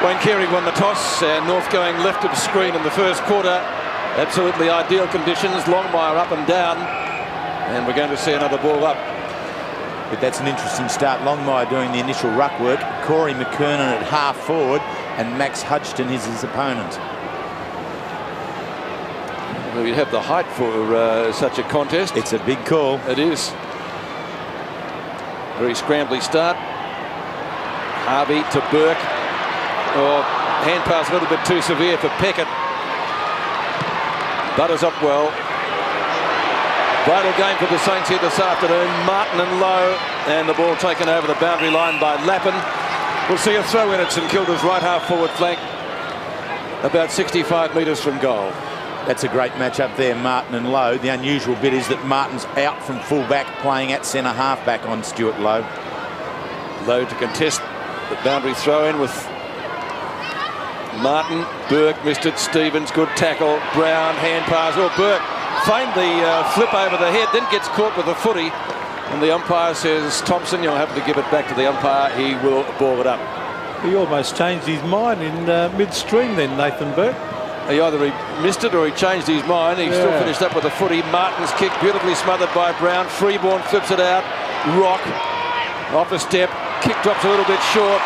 Wayne Carey won the toss, and North going left of screen in the first quarter. Absolutely ideal conditions. Longmire up and down, and we're going to see another ball up. But that's an interesting start. Longmire doing the initial ruck work. Corey McKernan at half forward, and Max Hudson is his opponent. Well, you have the height for such a contest. It's a big call. It is. Very scrambly start. Harvey to Burke. Oh, hand pass a little bit too severe for Peckett. Butters up well. Vital game for the Saints here this afternoon. Martin and Lowe, and the ball taken over the boundary line by Lappin. We'll see a throw in at St Kilda's right half forward flank, about 65 metres from goal. That's a great match up there, Martin and Lowe. The unusual bit is that Martin's out from full-back, playing at centre half-back on Stuart Lowe. Lowe to contest the boundary throw-in with Martin. Burke missed it. Stevens, good tackle. Brown, hand pass. Oh, Burke feigned the flip over the head, then gets caught with the footy. And the umpire says, Thompson, you'll have to give it back to the umpire. He will ball it up. He almost changed his mind in midstream then, Nathan Burke. Either he missed it or he changed his mind. He still finished up with a footy. Martin's kick beautifully smothered by Brown. Freeborn flips it out. Rock off a step. Kick drops a little bit short.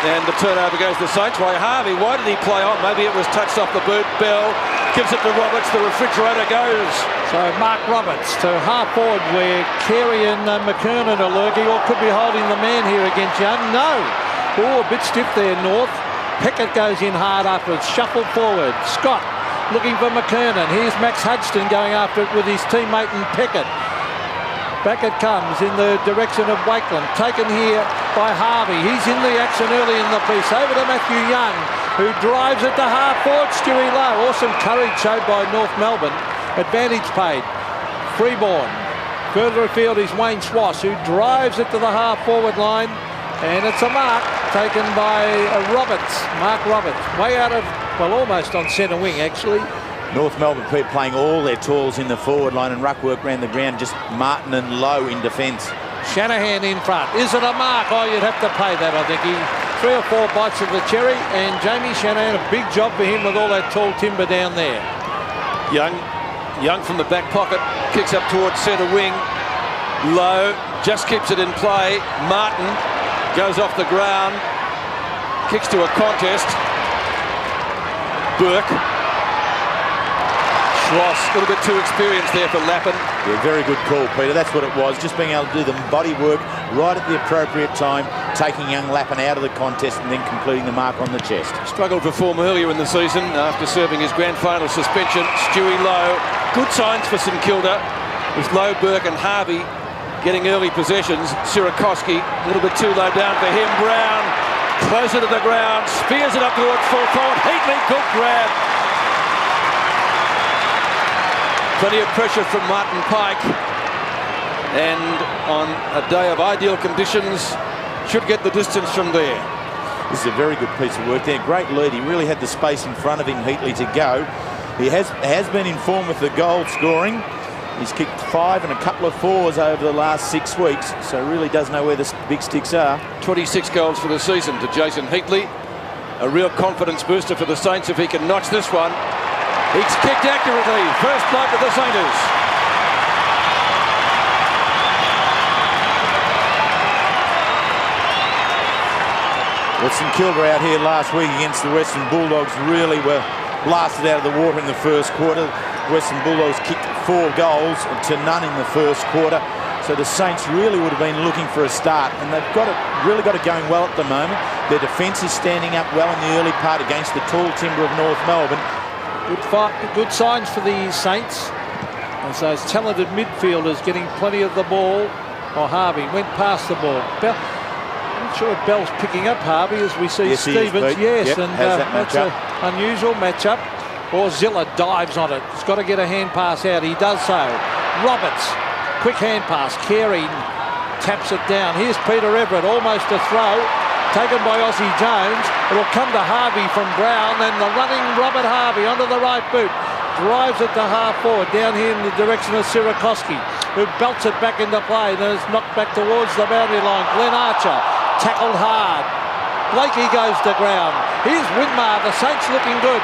And the turnover goes to Saints. Why Harvey? Why did he play on? Maybe it was touched off the boot. Bell gives it to Roberts. The refrigerator goes. So Mark Roberts to half forward where Carey and McKernan are lurking, or could be holding the man here against Young. No. Oh, a bit stiff there, North. Peckett goes in hard after it's shuffled forward. Scott looking for McKernan. Here's Max Hudson going after it with his teammate and Peckett. Back it comes in the direction of Wakeland. Taken here by Harvey. He's in the action early in the piece. Over to Matthew Young, who drives it to half forward. Stewie Lowe. Awesome courage showed by North Melbourne. Advantage paid. Freeborn. Further afield is Wayne Swass, who drives it to the half forward line. And it's a mark taken by Roberts, Mark Roberts, way out of, well, almost on centre wing, actually. North Melbourne playing all their tools in the forward line, and ruck work round the ground, just Martin and Lowe in defence. Shanahan in front. Is it a mark? Oh, you'd have to pay that, I think. 3 or 4 bites of the cherry, and Jamie Shanahan, a big job for him with all that tall timber down there. Young from the back pocket, kicks up towards centre wing. Lowe just keeps it in play. Martin goes off the ground, kicks to a contest. Burke. Schloss, a little bit too experienced there for Lappin. Yeah, very good call, Peter. That's what it was. Just being able to do the body work right at the appropriate time, taking young Lappin out of the contest and then completing the mark on the chest. Struggled for form earlier in the season after serving his grand final suspension. Stewie Lowe. Good signs for St Kilda with Lowe, Burke and Harvey getting early possessions. Sirakoski, a little bit too low down for him. Brown, closer to the ground, spears it up towards full forward. Heatley, good grab. Plenty of pressure from Martin Pike. And on a day of ideal conditions, should get the distance from there. This is a very good piece of work there. Great lead. He really had the space in front of him, Heatley, to go. He has been in form with the goal scoring. He's kicked 5 and a couple of 4s over the last 6 weeks, so really does know where the big sticks are. 26 goals for the season to Jason Heatley. A real confidence booster for the Saints if he can notch this one. He's kicked accurately. First blood to the Saints. Well, St Kilda out here last week against the Western Bulldogs really were blasted out of the water in the first quarter. Western Bulldogs kicked 4 goals to none in the first quarter. So the Saints really would have been looking for a start, and they've really got it going well at the moment. Their defence is standing up well in the early part against the tall timber of North Melbourne. Good signs for the Saints, as those talented midfielders getting plenty of the ball. Oh, Harvey went past the ball. I'm not sure if Bell's picking up Harvey as we see Stevens. Yes, yep, and that's an unusual matchup. Or Zilla dives on it. He's got to get a hand pass out. He does so. Roberts, quick hand pass. Carey taps it down. Here's Peter Everett, almost a throw. Taken by Aussie Jones. It'll come to Harvey from Brown, and the running Robert Harvey onto the right boot. Drives it to half forward, down here in the direction of Sirakoski, who belts it back into play. Then it's knocked back towards the boundary line. Glenn Archer tackled hard. Blakey goes to ground. Here's Winmar, the Saints looking good.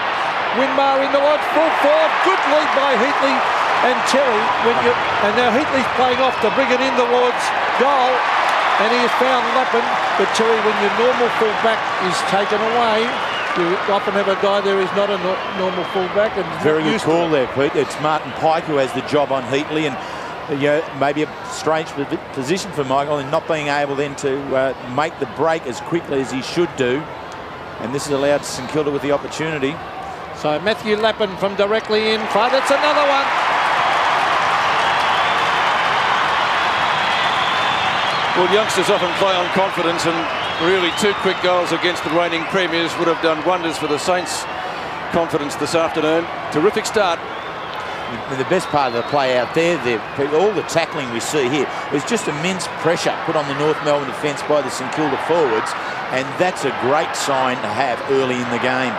Winmar in the odds, full forward, good lead by Heatley and Terry. And now Heatley's playing off to bring it in towards goal. And he has found Lappin. But Terry, when your normal fullback is taken away, you often have a guy there who's not a normal fullback. And very good call there, Pete. It's Martin Pike who has the job on Heatley, and maybe a strange position for Michael in not being able then to make the break as quickly as he should do. And this has allowed St Kilda with the opportunity. So Matthew Lappin from directly in front. It's another one. Well, youngsters often play on confidence, and really 2 quick goals against the reigning premiers would have done wonders for the Saints' confidence this afternoon. Terrific start. And the best part of the play out there, all the tackling we see here, is just immense pressure put on the North Melbourne defence by the St Kilda forwards, and that's a great sign to have early in the game.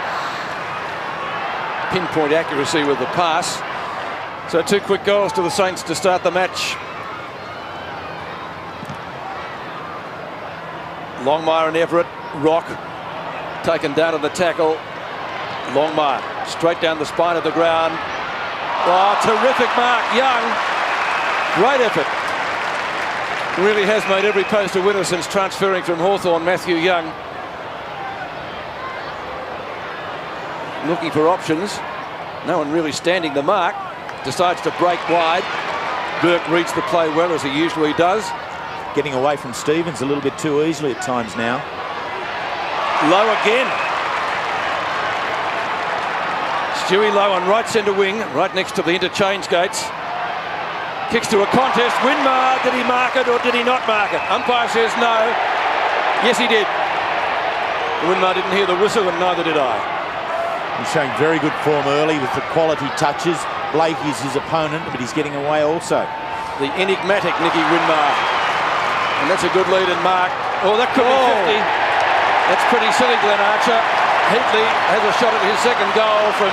Pinpoint accuracy with the pass. So 2 quick goals to the Saints to start the match. Longmire and Everett. Rock taken down on the tackle. Longmire straight down the spine of the ground. Oh, terrific mark, Young. Great effort. Really has made every post a winner since transferring from Hawthorn, Matthew Young. Looking for options. No one really standing the mark. Decides to break wide. Burke reads the play well, as he usually does. Getting away from Stevens a little bit too easily at times now. Low again. Stewie Low on right centre wing, right next to the interchange gates. Kicks to a contest. Winmar, did he mark it or did he not mark it? Umpire says no. Yes, he did. Winmar didn't hear the whistle, and neither did I. He's showing very good form early with the quality touches. Blake is his opponent, but he's getting away also. The enigmatic Nicky Winmar. And that's a good lead and mark. Oh, that could be 50. That's pretty silly, Glenn Archer. Heatley has a shot at his second goal from...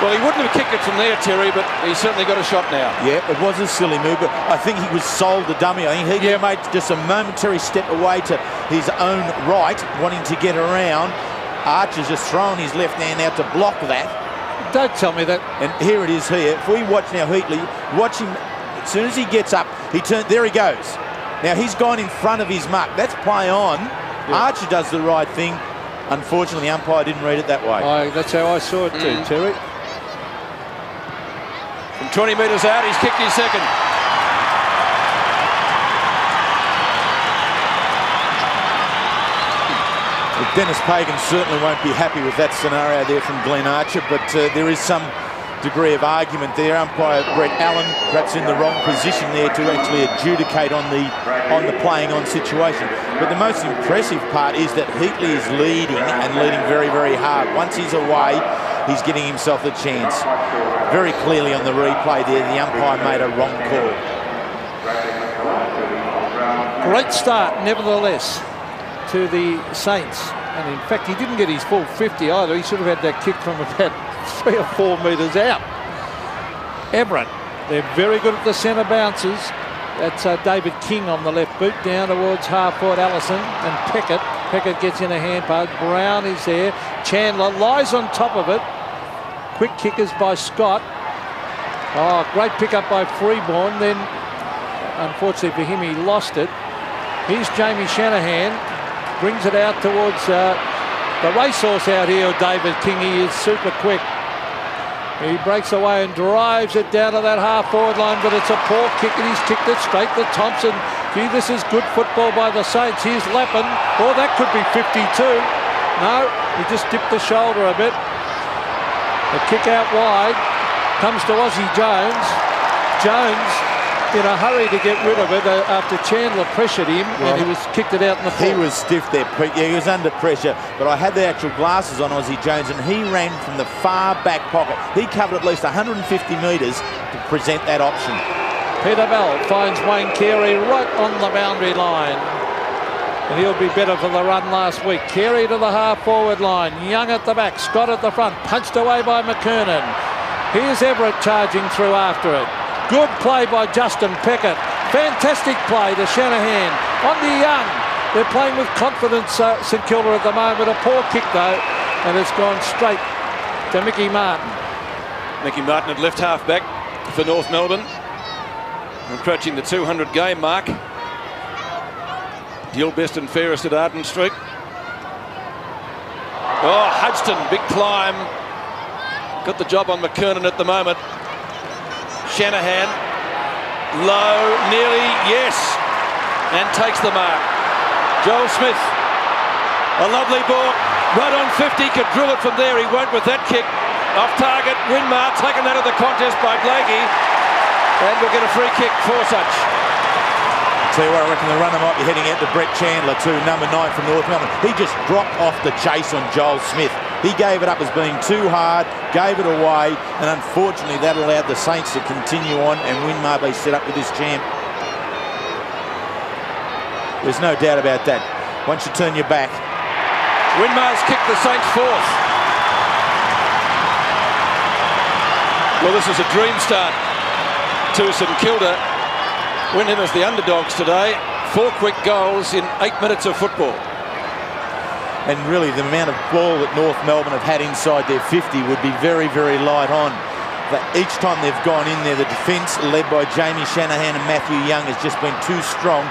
Well, he wouldn't have kicked it from there, Terry, but he's certainly got a shot now. Yeah, it was a silly move, but I think he was sold the dummy. I think he made just a momentary step away to his own right, wanting to get around. Archer's just thrown his left hand out to block that. Don't tell me that. And here it is here. If we watch now Heatley, watch him, as soon as he gets up, there he goes. Now he's gone in front of his mark. That's play on. Yeah. Archer does the right thing. Unfortunately, the umpire didn't read it that way. That's how I saw it too, Terry. From 20 metres out, he's kicked his second. Well, Dennis Pagan certainly won't be happy with that scenario there from Glenn Archer, but there is some degree of argument there. Umpire Brett Allen perhaps in the wrong position there to actually adjudicate on the playing on situation. But the most impressive part is that Heatley is leading and leading very, very hard. Once he's away, he's getting himself a chance. Very clearly on the replay there, the umpire made a wrong call. Great start, nevertheless, to the Saints. And in fact, he didn't get his full 50 either. He should have had that kick from about 3 or 4 metres out. Everett, they're very good at the centre bounces. That's David King on the left boot, down towards half-forward Allison and Peckett. Peckett gets in a hand pass. Brown is there. Chandler lies on top of it. Quick kickers by Scott. Oh, great pick-up by Freeborn. Then, unfortunately for him, he lost it. Here's Jamie Shanahan. Brings it out towards the racehorse out here, David King. He is super quick. He breaks away and drives it down to that half-forward line, but it's a poor kick, and he's kicked it straight to Thompson. Gee, this is good football by the Saints. Here's Lappin. Oh, that could be 52. No, he just dipped the shoulder a bit. The kick out wide comes to Aussie Jones. Jones in a hurry to get rid of it after Chandler pressured him, and he was kicked it out in the full. He was stiff there, Pete. Yeah, he was under pressure, but I had the actual glasses on Aussie Jones, and he ran from the far back pocket. He covered at least 150 metres to present that option. Peter Bell finds Wayne Carey right on the boundary line, and he'll be better for the run last week. Carey to the half-forward line. Young at the back. Scott at the front. Punched away by McKernan. Here's Everett charging through after it. Good play by Justin Peckett. Fantastic play to Shanahan. On to Young. They're playing with confidence, St Kilda at the moment. A poor kick though, and it's gone straight to Mickey Martin. Mickey Martin at left half back for North Melbourne, approaching the 200 game mark. Deal best and fairest at Arden Street. Oh, Hudson, big climb. Got the job on McKernan at the moment. Shanahan, low, nearly, yes, and takes the mark. Joel Smith, a lovely ball, right on 50, could drill it from there. He won't with that kick. Off target, Winmar taken out of the contest by Blakey, and we'll get a free kick for such. Tell you what, I reckon the runner might be heading out to Brett Chandler too, number 9 from North Melbourne. He just dropped off the chase on Joel Smith. He gave it up as being too hard, gave it away, and unfortunately that allowed the Saints to continue on and Winmar be set up with this champ. There's no doubt about that. Once you turn your back. Winmar's kicked the Saints fourth. Well, this is a dream start to St Kilda. Went in as the underdogs today. 4 quick goals in 8 minutes of football. And really the amount of ball that North Melbourne have had inside their 50 would be very, very light on. But each time they've gone in there, the defence led by Jamie Shanahan and Matthew Young has just been too strong.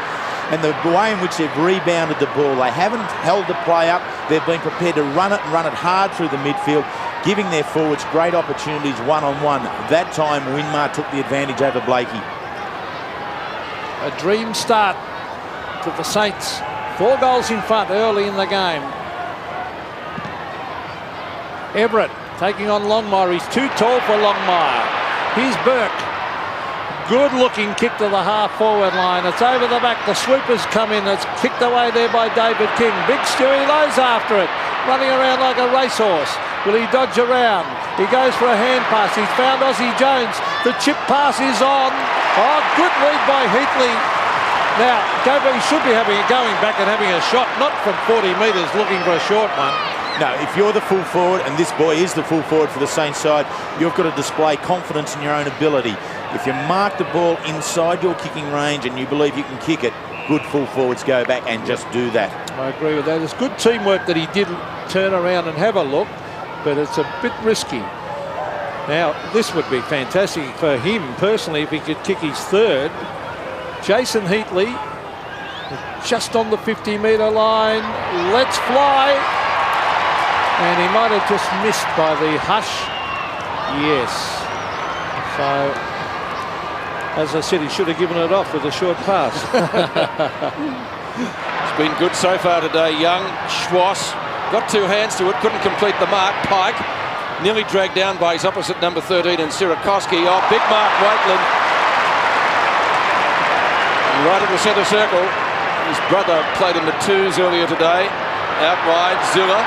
And the way in which they've rebounded the ball, they haven't held the play up. They've been prepared to run it and run it hard through the midfield, giving their forwards great opportunities one-on-one. That time, Winmar took the advantage over Blakey. A dream start to the Saints. 4 goals in front early in the game. Everett taking on Longmire. He's too tall for Longmire. Here's Burke. Good looking kick to the half forward line. It's over the back. The swoopers come in. It's kicked away there by David King. Big Stewie Lowe's after it. Running around like a racehorse. Will he dodge around? He goes for a hand pass. He's found Aussie Jones. The chip pass is on. Oh, good lead by Heatley. Now, he should be going back and having a shot, not from 40 metres looking for a short one. No, if you're the full forward, and this boy is the full forward for the Saints side, you've got to display confidence in your own ability. If you mark the ball inside your kicking range and you believe you can kick it, good full forwards go back and just do that. I agree with that. It's good teamwork that he did turn around and have a look, but it's a bit risky. Now, this would be fantastic for him personally if he could kick his third. Jason Heatley, just on the 50-metre line. Let's fly. And he might have just missed by the hush. Yes. So, as I said, he should have given it off with a short pass. It's been good so far today. Young, Schwass, got 2 hands to it, couldn't complete the mark. Pike, nearly dragged down by his opposite number 13 and Sirakoski. Oh, big mark, Waitland. Right at the centre circle. His brother played in the 2s earlier today. Out wide, Zilla.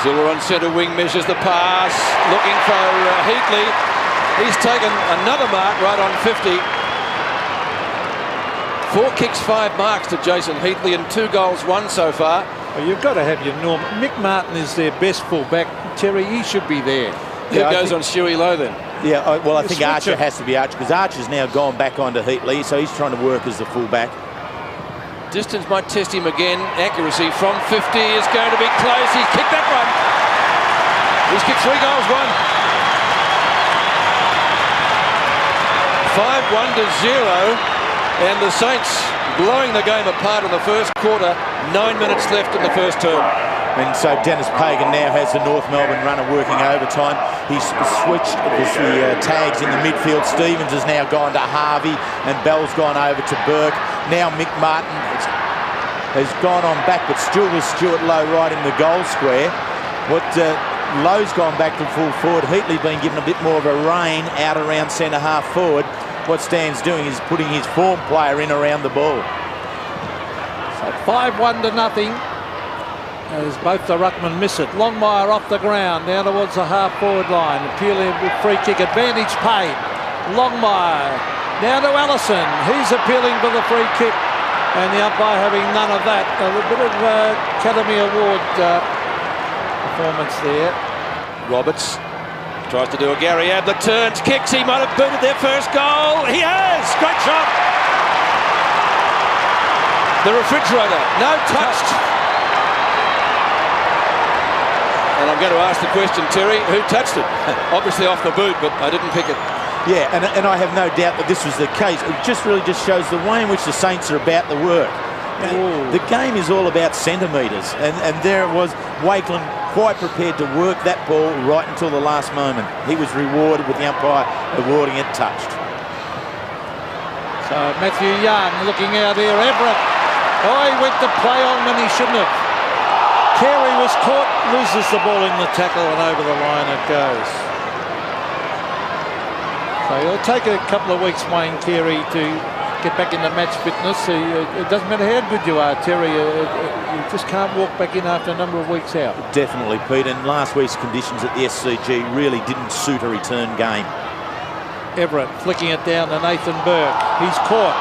Zilla on centre wing, measures the pass, looking for Heatley. He's taken another mark right on 50. 4 kicks, 5 marks to Jason Heatley and 2 goals, 1 so far. Well, you've got to have your norm. Mick Martin is their best fullback. Terry, he should be there. Who goes on Stewie Lowe then? Yeah, well, I think Archer has to be Archer, because Archer's now gone back onto Heatley, so he's trying to work as the fullback. Distance might test him again. Accuracy from 50 is going to be close. He's kicked that one. He's kicked 3 goals, 1. 5-1 to 0. And the Saints blowing the game apart in the first quarter. 9 minutes left in the first term. And so Dennis Pagan now has the North Melbourne runner working overtime. He's switched the tags in the midfield. Stevens has now gone to Harvey and Bell's gone over to Burke. Now Mick Martin has gone on back, but still with Stuart Lowe right in the goal square. Lowe's gone back to full forward. Heatley been given a bit more of a rein out around centre half forward. What Stan's doing is putting his form player in around the ball. So 5-1 to nothing. As both the ruckmen miss it. Longmire off the ground, down towards the half-forward line. Appealing with free kick, advantage paid. Longmire, down to Allison. He's appealing for the free kick. And the umpire having none of that. A little bit of Academy Award performance there. Roberts tries to do a Gary Ablett, turns, kicks. He might have booted their first goal. He has! Great shot! The refrigerator. No, touched. And I'm going to ask the question, Terry, who touched it? Obviously off the boot, but I didn't pick it. Yeah, and I have no doubt that this was the case. It just really just shows the way in which the Saints are about the work. The game is all about centimetres, and there it was, Wakeland quite prepared to work that ball right until the last moment. He was rewarded with the umpire awarding it touched. So Matthew Young looking out here. Everett. Oh, he went to play on when he shouldn't have. Carey was caught, loses the ball in the tackle, and over the line it goes. So it'll take a couple of weeks, Wayne Carey, to get back into match fitness. It doesn't matter how good you are, Terry. You just can't walk back in after a number of weeks out. Definitely, Pete. And last week's conditions at the SCG really didn't suit a return game. Everett flicking it down to Nathan Burke. He's caught.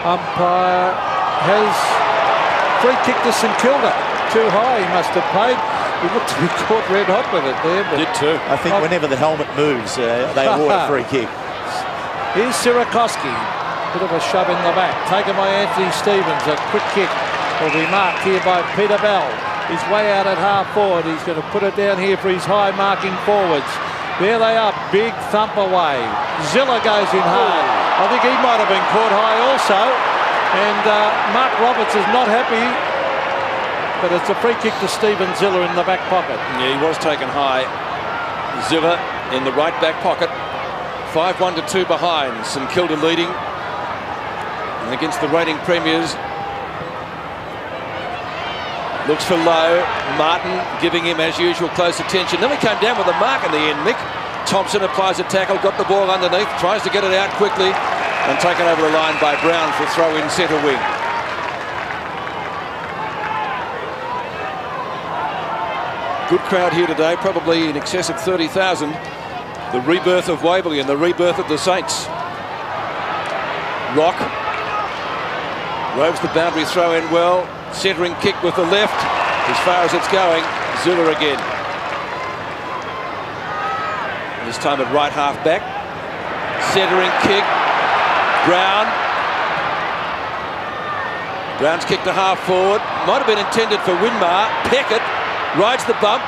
Umpire has free kick to St Kilda. Too high, he must have paid. He looked to be caught red hot with it there. But did too. I think whenever the helmet moves, they award a free kick. Here's Sirakoski. Bit of a shove in the back. Taken by Anthony Stevens. A quick kick will be marked here by Peter Bell. He's way out at half forward. He's going to put it down here for his high marking forwards. There they are. Big thump away. Zilla goes in hard. I think he might have been caught high also. And Mark Roberts is not happy. But it's a free kick to Stephen Zilla in the back pocket. Yeah, he was taken high. Zilla in the right back pocket. 5-1 to 2 behind. St Kilda leading. And against the reigning premiers. Looks for Lowe. Martin giving him, as usual, close attention. Then we came down with a mark in the end, Mick. Thompson applies a tackle, got the ball underneath, tries to get it out quickly, and taken over the line by Brown for throw in centre wing. Good crowd here today, probably in excess of 30,000. The rebirth of Waverley and the rebirth of the Saints. Rock robes the boundary throw in well. Centering kick with the left, as far as it's going. Zilla again. This time at right half back. Centering kick. Brown. Brown's kick to half forward. Might have been intended for Winmar. Peckett rides the bump.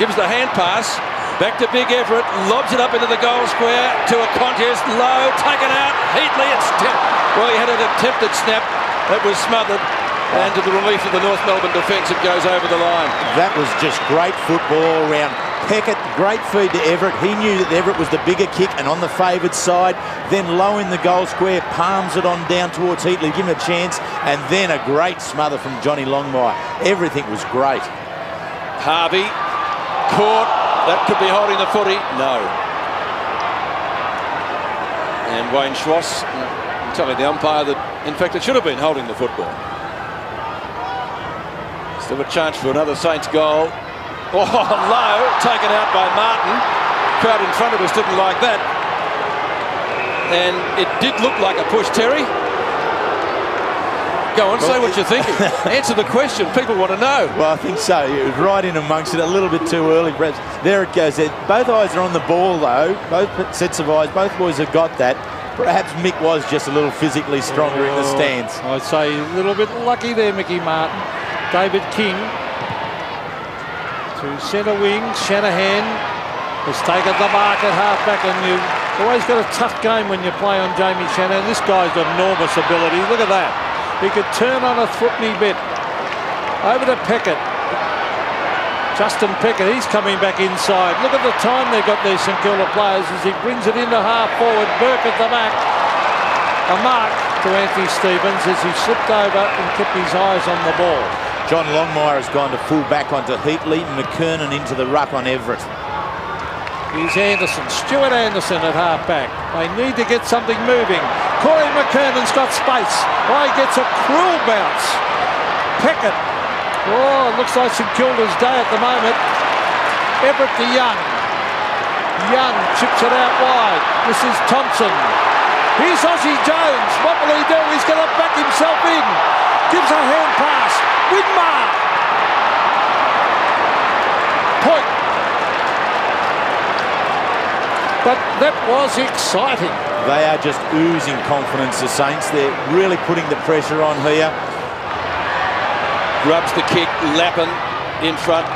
Gives the hand pass. Back to Big Everett. Lobs it up into the goal square. To a contest. Low. Taken out. Heatley. Well, he had an attempted snap. That was smothered. And to the relief of the North Melbourne defence, it goes over the line. That was just great football all round. Peckett, great feed to Everett. He knew that Everett was the bigger kick and on the favoured side. Then low in the goal square, palms it on down towards Heatley, give him a chance. And then a great smother from Johnny Longmire. Everything was great. Harvey, caught. That could be holding the footy. No. And Wayne Schwass telling the umpire that, in fact, it should have been holding the football. Still a chance for another Saints goal. Oh, low, taken out by Martin. Crowd in front of us didn't like that. And it did look like a push, Terry. Go on, say what you're thinking. Answer the question. People want to know. Well, I think so. It was right in amongst it, a little bit too early, perhaps. There it goes. Both eyes are on the ball, though. Both sets of eyes. Both boys have got that. Perhaps Mick was just a little physically stronger in the stands. I'd say a little bit lucky there, Mickey Martin. David King to centre wing. Shanahan has taken the mark at half-back, and you've always got a tough game when you play on Jamie Shanahan. This guy's got enormous ability. Look at that. He could turn on a footney bit. Over to Peckett. Justin Peckett, he's coming back inside. Look at the time they've got their St Kilda players as he brings it into half-forward. Burke at the back. A mark to Anthony Stevens as he slipped over and kept his eyes on the ball. John Longmire has gone to full back onto Heatley. McKernan into the ruck on Everett. Here's Anderson, Stuart Anderson at half-back. They need to get something moving. Corey McKernan's got space. Oh, he gets a cruel bounce. Peckett. Oh, it looks like St Kilda's day at the moment. Everett to Young. Young chips it out wide. This is Thompson. Here's Aussie Jones. What will he do? He's going to back himself in. Gives a hand pass. Winmar. Point. But that was exciting. They are just oozing confidence, the Saints. They're really putting the pressure on here. Grubs the kick, Lappin in front.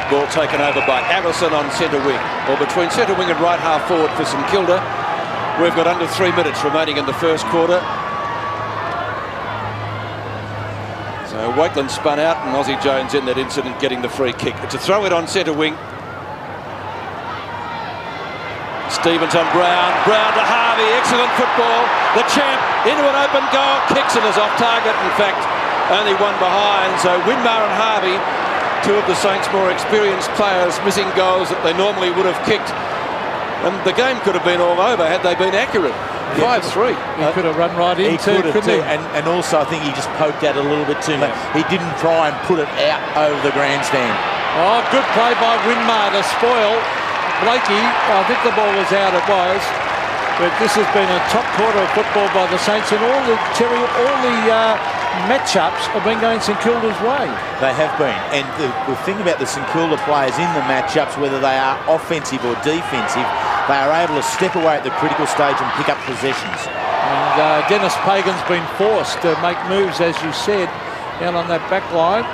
Ball taken over by Allison on centre wing. Or between centre wing and right half forward for St Kilda. We've got under 3 minutes remaining in the first quarter. So Wakeland spun out and Aussie Jones in that incident getting the free kick. It's a throw in on centre wing. Stevens on Brown. Brown to Harvey. Excellent football. The champ into an open goal. Kicks and is off target. In fact, only one behind. So Winmar and Harvey, two of the Saints' more experienced players, missing goals that they normally would have kicked. And the game could have been all over had they been accurate. 5-3. He could have run right in too, couldn't he? And also I think he just poked out a little bit too much. He didn't try and put it out over the grandstand. Oh, good play by Winmar to spoil Blakey. I think the ball was out, it was. But this has been a top quarter of football by the Saints, and all the matchups have been going St Kilda's way. They have been. And the thing about the St Kilda players in the matchups, whether they are offensive or defensive, they are able to step away at the critical stage and pick up possessions. And Dennis Pagan's been forced to make moves, as you said, down on that back line.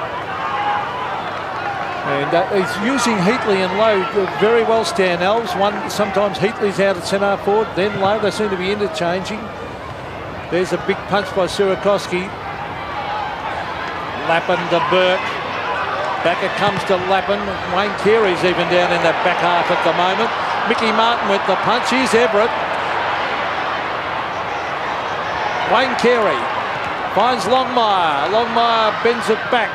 And he's using Heatley and Lowe very well, Stan Alves. Sometimes Heatley's out at centre forward, then Lowe. They seem to be interchanging. There's a big punch by Surakoski. Lappin to Burke. Back it comes to Lappin. Wayne Carey's even down in that back half at the moment. Mickey Martin with the punch. Here's Everett. Wayne Carey finds Longmire. Longmire bends it back.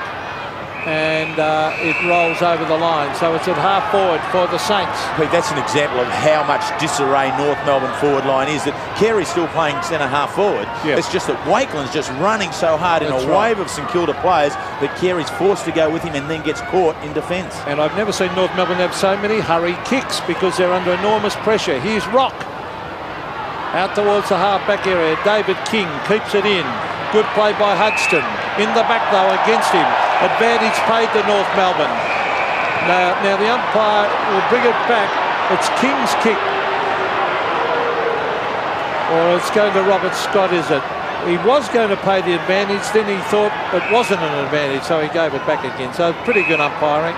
And it rolls over the line. So it's at half forward for the Saints. Pete, that's an example of how much disarray North Melbourne forward line is. That Carey's still playing centre half forward. Yep. It's just that Wakeland's just running so hard in a wave of St Kilda players that Carey's forced to go with him and then gets caught in defence. And I've never seen North Melbourne have so many hurried kicks because they're under enormous pressure. Here's Rock. Out towards the half-back area. David King keeps it in. Good play by Hudson. In the back, though, against him. Advantage paid to North Melbourne. Now the umpire will bring it back. It's King's kick. Or it's going to Robert Scott, is it? He was going to pay the advantage, then he thought it wasn't an advantage, so he gave it back again. So pretty good umpiring.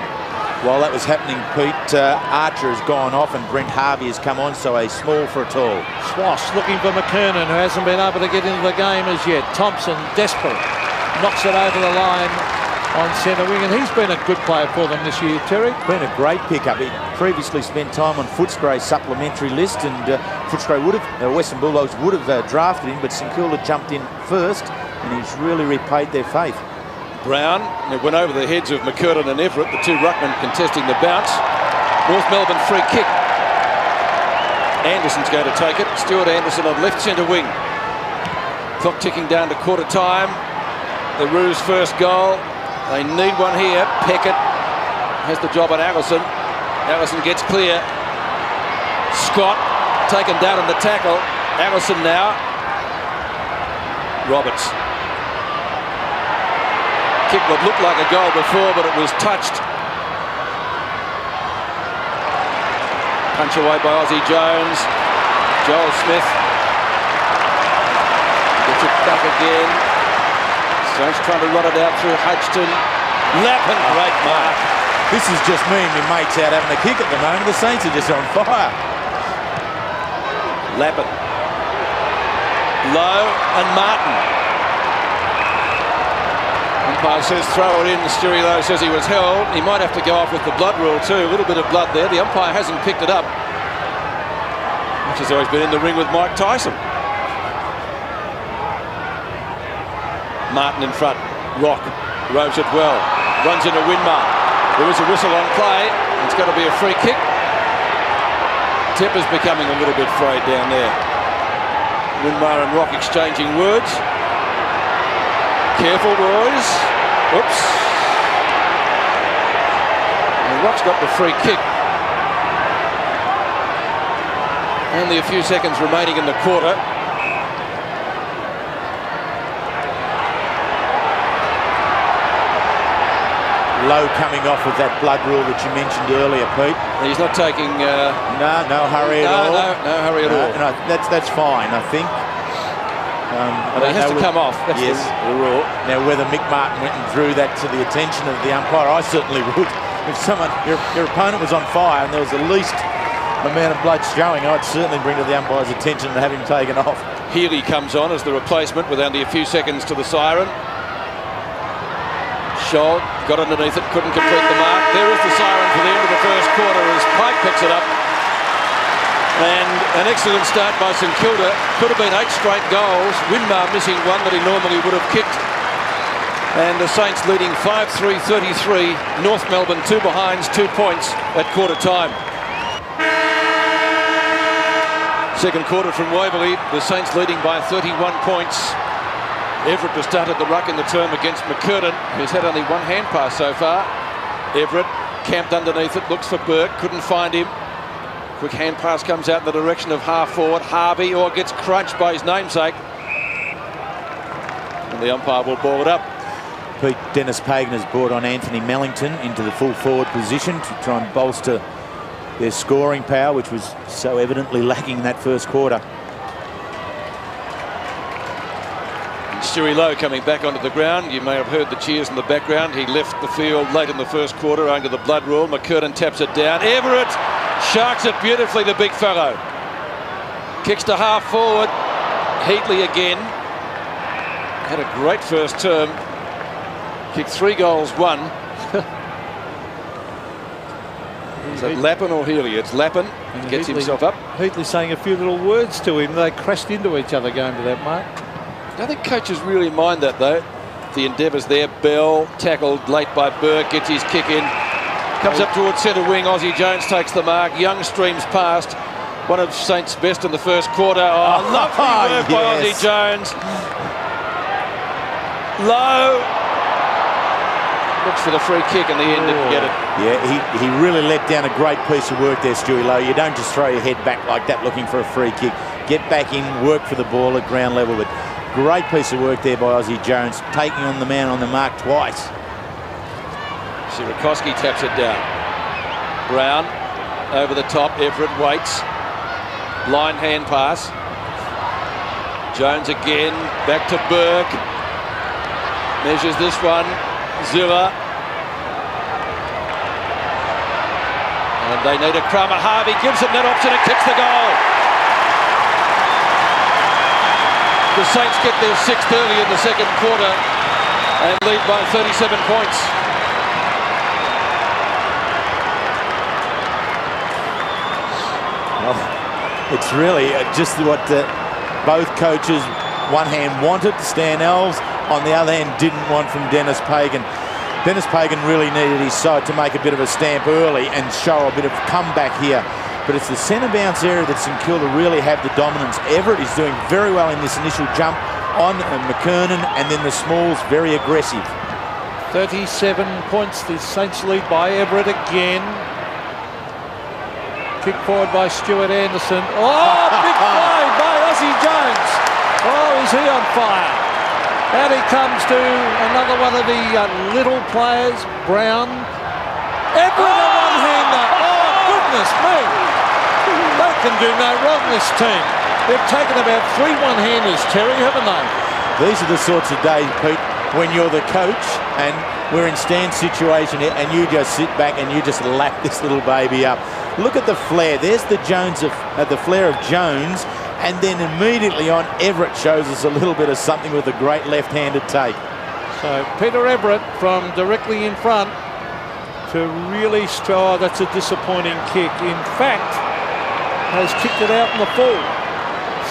While that was happening, Pete, Archer has gone off and Brent Harvey has come on, so a small for a tall. Swass looking for McKernan, who hasn't been able to get into the game as yet. Thompson, desperate, knocks it over the line on centre wing, and he's been a good player for them this year, Terry. Been a great pickup. He previously spent time on Footscray's supplementary list, and Footscray would have, Western Bulldogs would have drafted him, but St Kilda jumped in first, and he's really repaid their faith. Brown, it went over the heads of McKernan and Everett, the two ruckmen contesting the bounce. North Melbourne free kick. Anderson's going to take it. Stuart Anderson on left centre wing. Clock ticking down to quarter time. The Roos' first goal. They need one here. Peckett has the job on Allison. Allison gets clear. Scott taken down on the tackle. Allison now. Roberts. Kick would look like a goal before, but it was touched. Punch away by Aussie Jones. Joel Smith gets it back again. Saints trying to run it out through Hodgson. Lappin, great mark. This is just me and my mates out having a kick at the moment. The Saints are just on fire. Lappin. Lowe and Martin. Umpire says throw it in. Stewie Lowe says he was held. He might have to go off with the blood rule too. A little bit of blood there. The umpire hasn't picked it up, which has always been in the ring with Mike Tyson. Martin in front. Rock rows it well. Runs into Winmar. There is a whistle on play. It's going to be a free kick. Tepper's becoming a little bit frayed down there. Winmar and Rock exchanging words. Careful, boys. Oops. And Rock's got the free kick. Only a few seconds remaining in the quarter. Lowe coming off with that blood rule that you mentioned earlier, Pete. He's not taking... no hurry at all. No hurry at all. No, that's fine, I think. But it has to come off. That's yes. the rule. Now, whether Mick Martin went and drew that to the attention of the umpire, I certainly would. If your opponent was on fire and there was the least amount of blood showing, I'd certainly bring to the umpire's attention and have him taken off. Healy comes on as the replacement with only a few seconds to the siren. Scholl got underneath it, couldn't complete the mark. There is the siren for the end of the first quarter as Pike picks it up. And an excellent start by St Kilda. Could have been 8 straight goals. Winmar missing one that he normally would have kicked. And the Saints leading 5-3-33. North Melbourne 2 behinds, 2 points at quarter time. Second quarter from Waverley. The Saints leading by 31 points. Everett has started the ruck in the term against McKernan, who's had only one hand pass so far. Everett camped underneath it, looks for Burke, couldn't find him. Quick hand pass comes out in the direction of half forward. Harvey gets crunched by his namesake. And the umpire will ball it up. Pete, Dennis Pagan has brought on Anthony Mellington into the full forward position to try and bolster their scoring power, which was so evidently lacking in that first quarter. Stewie Lowe coming back onto the ground. You may have heard the cheers in the background. He left the field late in the first quarter under the blood rule. McKernan taps it down. Everett sharks it beautifully, the big fellow. Kicks to half forward. Heatley again. Had a great first term. Kicked 3 goals, 1. Is that Lappin or Healy? It's Lappin. He gets himself up. Heatley saying a few little words to him. They crashed into each other going to that mark. I think coaches really mind that, though. The endeavours there. Bell tackled late by Burke, gets his kick in. Comes up towards centre wing. Aussie Jones takes the mark. Young streams past. One of Saints' best in the first quarter. Lovely work by Aussie Jones. Lowe looks for the free kick in the end, didn't get it. Yeah, he really let down a great piece of work there, Stewie Lowe. You don't just throw your head back like that looking for a free kick. Get back in, work for the ball at ground level. But great piece of work there by Aussie Jones, taking on the man on the mark twice. Sierakowski taps it down. Brown over the top. Everett waits. Line hand pass. Jones again. Back to Burke. Measures this one. Zilla. And they need a crummer. Harvey gives them that option and kicks the goal. The Saints get their 6th early in the second quarter and lead by 37 points. Well, it's really just what both coaches, one hand wanted, Stan Alves, on the other hand didn't want from Dennis Pagan. Dennis Pagan really needed his side to make a bit of a stamp early and show a bit of comeback here. But it's the centre bounce area that St Kilda really have the dominance. Everett is doing very well in this initial jump on McKernan, and then the Smalls very aggressive. 37 points, the Saints lead by Everett again. Kick forward by Stuart Anderson. Oh, big play by Aussie Jones. Oh, is he on fire? Out he comes to another one of the little players, Brown. Everett a one-hander. Oh, goodness me. They can do no wrong, this team. They've taken about 3 one-handers, Terry, haven't they? These are the sorts of days, Pete, when you're the coach and we're in Stan's situation here and you just sit back and you just lap this little baby up. Look at the flare. There's the the flare of Jones, and then immediately on, Everett shows us a little bit of something with a great left-handed take. So Peter Everett from directly in front to really stride. That's a disappointing kick. In fact, has kicked it out in the full.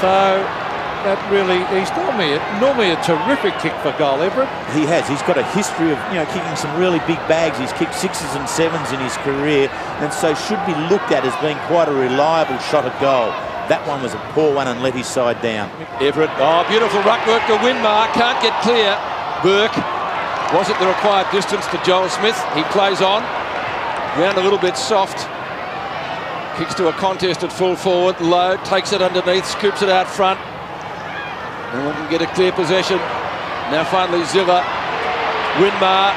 So that really, he's normally a terrific kick for goal, Everett. He has. He's got a history of kicking some really big bags. He's kicked 6s and 7s in his career, and so should be looked at as being quite a reliable shot at goal. That one was a poor one and let his side down. Everett, beautiful ruck work to Winmar, can't get clear. Burke wasn't the required distance to Joel Smith. He plays on, round a little bit soft. Kicks to a contest at full forward. Lowe takes it underneath, scoops it out front. No one can get a clear possession. Now finally Zilla. Winmar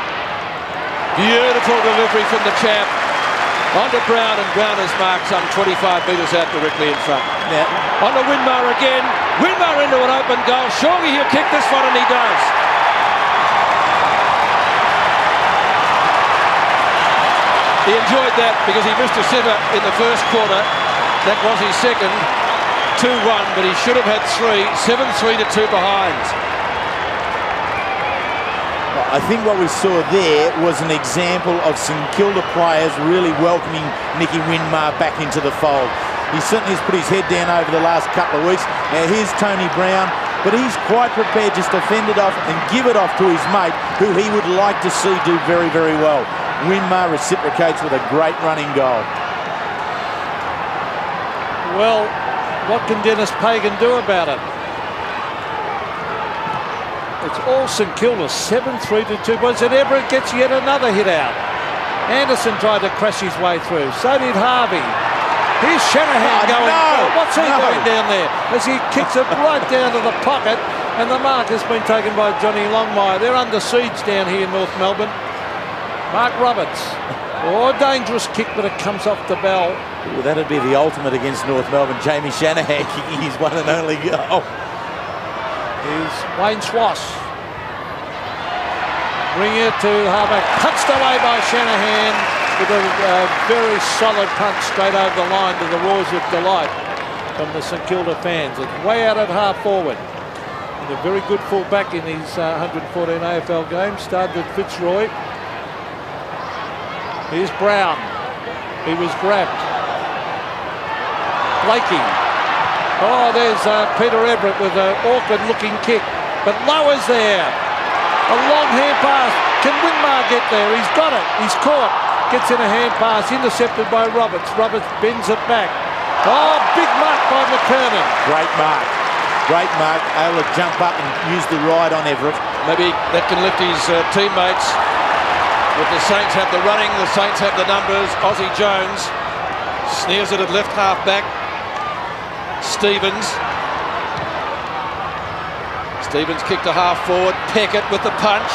Beautiful delivery from the champ. On to Brown, and Brown has marked some 25 metres out directly in front. Yeah. On to Winmar again. Winmar into an open goal. Surely he'll kick this one, and he does. He enjoyed that because he missed a sitter in the first quarter. That was his second. 2-1, but he should have had 3. 7-3 to 2 behinds. I think what we saw there was an example of St Kilda players really welcoming Nicky Winmar back into the fold. He certainly has put his head down over the last couple of weeks. Now here's Tony Brown, but he's quite prepared just to fend it off and give it off to his mate, who he would like to see do very, very well. Winmar reciprocates with a great running goal. Well, what can Dennis Pagan do about it? It's all St Kilda, 7-3 to 2 points, and Everett gets yet another hit out. Anderson tried to crash his way through. So did Harvey. Here's Shanahan going. No, what's he doing down there? As he kicks it right down to the pocket, and the mark has been taken by Johnny Longmire. They're under siege down here in North Melbourne. Mark Roberts. Oh, dangerous kick, but it comes off the bell. Well, that'd be the ultimate against North Melbourne. Jamie Shanahan kicking his one and only goal. Is Wayne Swass. Bring it to halfback. Punched away by Shanahan with a very solid punch straight over the line to the roars of delight from the St Kilda fans. It's way out at half forward. And a very good fullback in his 114 AFL games. Started at Fitzroy. Here's Brown. He was grabbed. Blakey. Oh, there's Peter Everett with an awkward-looking kick, but Lower's there. A long hand pass. Can Winmar get there? He's got it. He's caught. Gets in a hand pass, intercepted by Roberts. Roberts bends it back. Oh, big mark by McKernan. Great mark. Great mark. Able to jump up and use the ride on Everett. Maybe that can lift his teammates. But the Saints have the running, the Saints have the numbers. Aussie Jones sneers it at left half back. Stevens kicked to half forward. Peckett with the punch.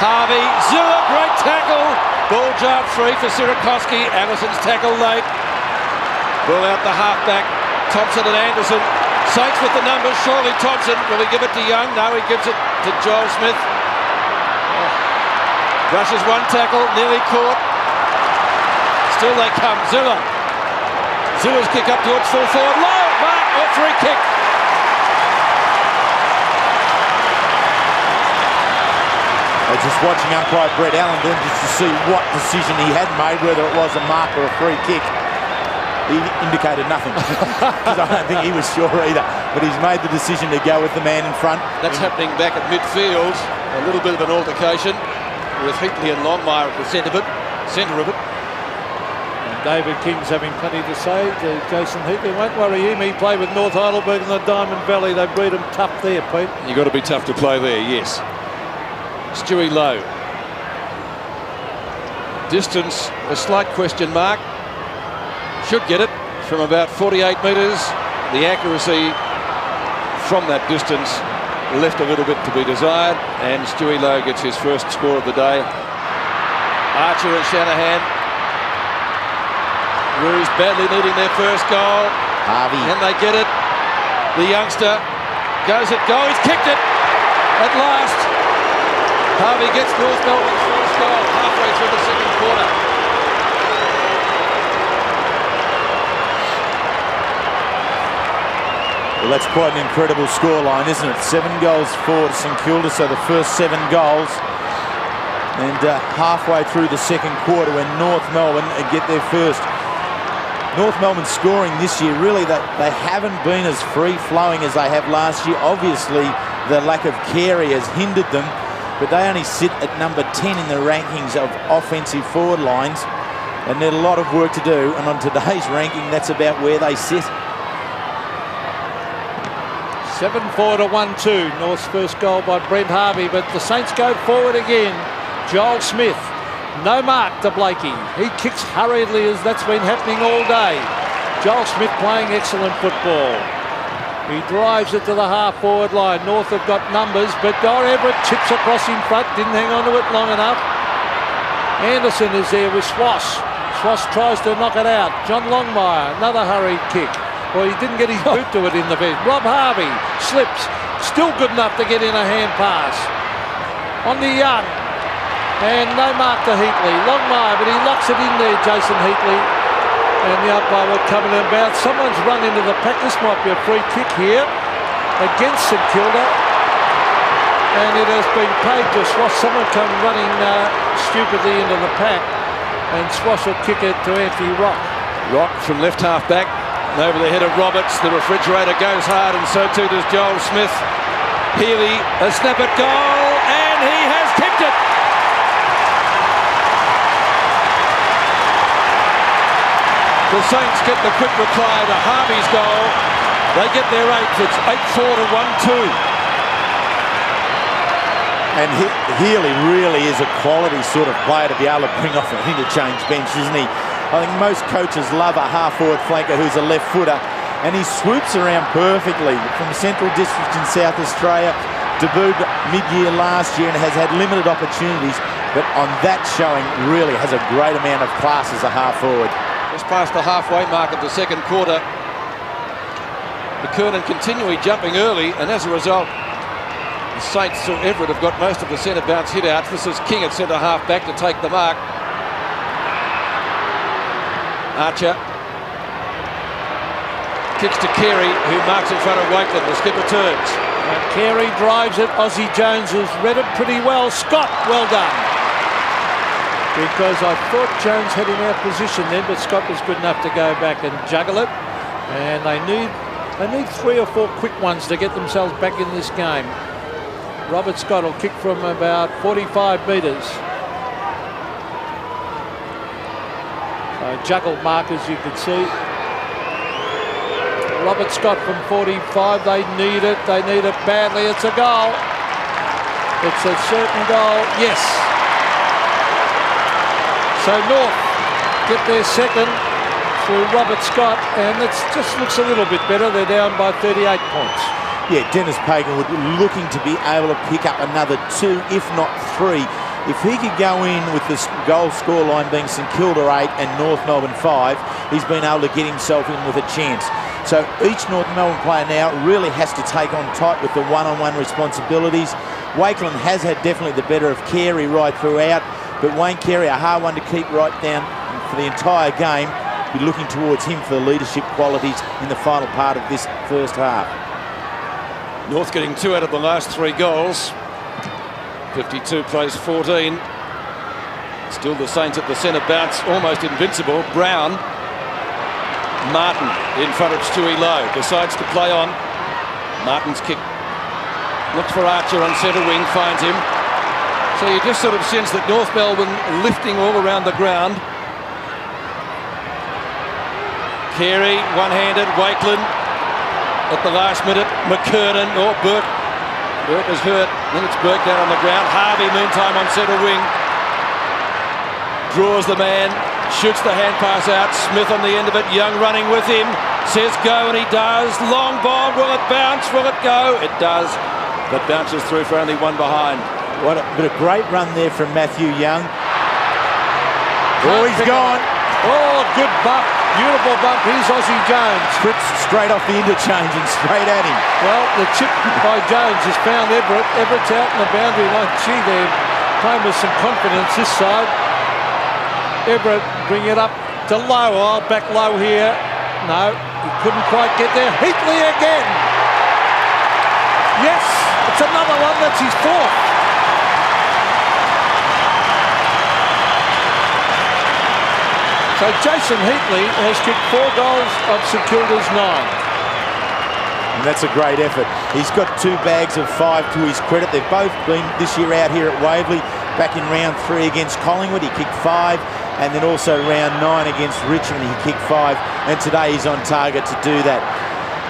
Harvey, Zilla, great tackle. Ball jar free for Sirakoski. Anderson's tackle late. Ball out the half back. Thompson and Anderson. Saints with the numbers. Surely Thompson. Will he give it to Young? No, he gives it to Joel Smith. Rushes one tackle, nearly caught. Still they come. Zilla's kick up towards full forward. Low mark or free kick. Just watching umpire Brett Allen then just to see what decision he had made, whether it was a mark or a free kick. He indicated nothing because I don't think he was sure either. But he's made the decision to go with the man in front. That's happening back at midfield. A little bit of an altercation with Heatley and Longmire at the centre of it. And David King's having plenty to say to Jason Heatley. Won't worry him. He played with North Heidelberg in the Diamond Valley. They beat him tough there, Pete. You've got to be tough to play there, yes. Stewie Lowe. Distance, a slight question mark. Should get it from about 48 metres. The accuracy from that distance left a little bit to be desired, and Stewie Lowe gets his first score of the day. Archer and Shanahan. Roos badly needing their first goal. Harvey. And they get it. The youngster goes at goal. He's kicked it at last. Harvey gets North Melbourne's first goal halfway through the second quarter. Well, that's quite an incredible scoreline, isn't it? 7 goals for St Kilda, so the first 7 goals. And halfway through the second quarter when North Melbourne get their first. North Melbourne scoring this year, really, they haven't been as free-flowing as they have last year. Obviously, the lack of Carey has hindered them, but they only sit at number 10 in the rankings of offensive forward lines, and there's a lot of work to do, and on today's ranking, that's about where they sit. 7-4 to 1-2. North's first goal by Brent Harvey, but the Saints go forward again. Joel Smith. No mark to Blakey. He kicks hurriedly as that's been happening all day. Joel Smith playing excellent football. He drives it to the half-forward line. North have got numbers, but Everett chips across in front. Didn't hang on to it long enough. Anderson is there with Swass. Swass tries to knock it out. John Longmire, another hurried kick. Well, he didn't get his boot to it in the bed. Rob Harvey slips. Still good enough to get in a hand pass. On the Young. And no mark to Heatley. Longmire, but he locks it in there, Jason Heatley. And the umpire will come in and bounce. Someone's run into the pack. This might be a free kick here against St Kilda. And it has been paid to Swass. Someone come running stupidly into the pack. And Swass will kick it to Anthony Rock. Rock from left half back. Over the head of Roberts. The refrigerator goes hard, and so too does Joel Smith. Healy, a snap at goal, and he has kicked it. The Saints get the quick reply to Harvey's goal. They get their 8th. It's 8-4 to 1-2. And Healy really is a quality sort of player to be able to bring off an interchange bench, isn't he? I think most coaches love a half-forward flanker who's a left footer, and he swoops around perfectly from Central District in South Australia. Debuted mid-year last year and has had limited opportunities, but on that showing really has a great amount of class as a half-forward. Just past the halfway mark of the second quarter. McKernan continually jumping early, and as a result, the Saints or Everett have got most of the centre bounce hit out. This is King at centre half back to take the mark. Archer kicks to Carey, who marks in front of Wakeland. The skipper turns. Carey drives it. Aussie Jones has read it pretty well. Scott, well done. Because I thought Jones had him out position then, but Scott was good enough to go back and juggle it. And they need 3 or 4 quick ones to get themselves back in this game. Robert Scott will kick from about 45 metres. Juggled mark, as you can see. Robert Scott from 45. They need it. They need it badly. It's a goal. It's a certain goal. Yes. So North get their second through Robert Scott, and it just looks a little bit better. They're down by 38 points. Yeah, Dennis Paganwood looking to be able to pick up another 2, if not 3. If he could go in with this goal scoreline being St Kilda 8 and North Melbourne 5, he's been able to get himself in with a chance. So each North Melbourne player now really has to take on tight with the one-on-one responsibilities. Wakeland has had definitely the better of Carey right throughout, but Wayne Carey, a hard one to keep right down for the entire game. Be looking towards him for the leadership qualities in the final part of this first half. North getting 2 out of the last 3 goals. 52 plays 14. Still the Saints at the centre bounce, almost invincible. Brown. Martin in front of Stewie Lowe. Decides to play on. Martin's kick. Looks for Archer on centre wing. Finds him. So you just sort of sense that North Melbourne lifting all around the ground. Carey, one-handed. Wakeland at the last minute. McKernan. Oh, Burke. Burke is hurt. Then it's Burke down on the ground. Harvey, meantime, on centre wing. Draws the man. Shoots the hand pass out. Smith on the end of it. Young running with him. Says go, and he does. Long ball. Will it bounce? Will it go? It does. But bounces through for only 1 behind. What a great run there from Matthew Young. Oh, he's gone. Oh, good bump. Beautiful bump. Here's Aussie Jones. Trips straight off the interchange and straight at him. Well, the chip by Jones has found Everett. Everett's out in the boundary line. Gee, they're playing with some confidence this side. Everett bring it up to Lowe. Oh, back low here. No, he couldn't quite get there. Heatley again. Yes, it's another one. That's his 4th. So Jason Heatley has kicked 4 goals of St Kilda's 9. And that's a great effort. He's got 2 bags of 5 to his credit. They've both been this year out here at Waverley. Back in round 3 against Collingwood, he kicked 5. And then also round 9 against Richmond, he kicked 5. And today he's on target to do that.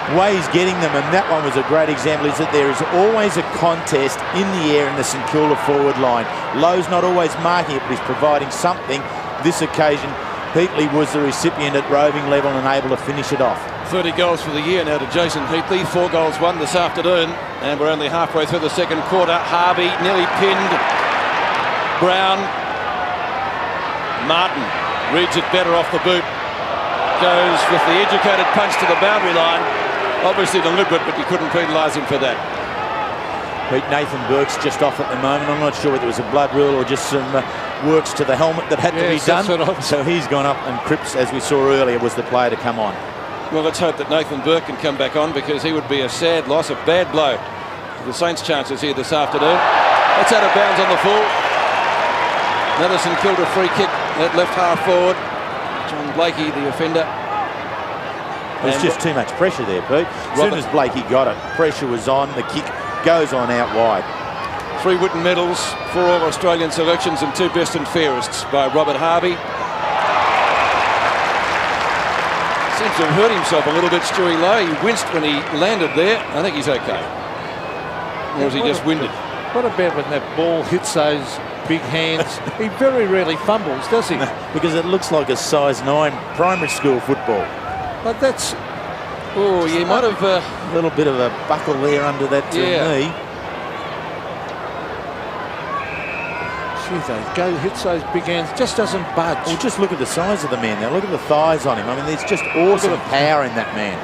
The way he's getting them, and that one was a great example, is that there is always a contest in the air in the St Kilda forward line. Lowe's not always marking it, but he's providing something. This occasion, Heatley was the recipient at roving level and able to finish it off. 30 goals for the year now to Jason Heatley. 4 goals won this afternoon. And we're only halfway through the second quarter. Harvey nearly pinned. Brown Martin reads it better off the boot. Goes with the educated punch to the boundary line. Obviously deliberate, but you couldn't penalise him for that. Nathan Burke's just off at the moment. I'm not sure whether it was a blood rule or just some works to the helmet that had to be done. So he's gone up, and Cripps, as we saw earlier, was the player to come on. Well, let's hope that Nathan Burke can come back on, because he would be a sad loss, a bad blow to the Saints' chances here this afternoon. That's out of bounds on the full. Another St Kilda free kick at left half forward. John Blakey, the offender. There's just too much pressure there, Pete. As soon as Blakey got it, pressure was on. The kick goes on out wide. 3 Wooden medals, 4 All-Australian selections, and 2 best and fairests by Robert Harvey. Seems to have hurt himself a little bit, Stewie Lowe. He winced when he landed there. I think he's okay. Or was he just winded? What about when that ball hits those big hands? He very rarely fumbles, does he? Because it looks like a size 9 primary school football. But that's... Oh, you might have... a little bit of a buckle there under that knee. Gee, hits those big hands, just doesn't budge. Well, just look at the size of the man now. Look at the thighs on him. I mean, there's just awesome power in that man.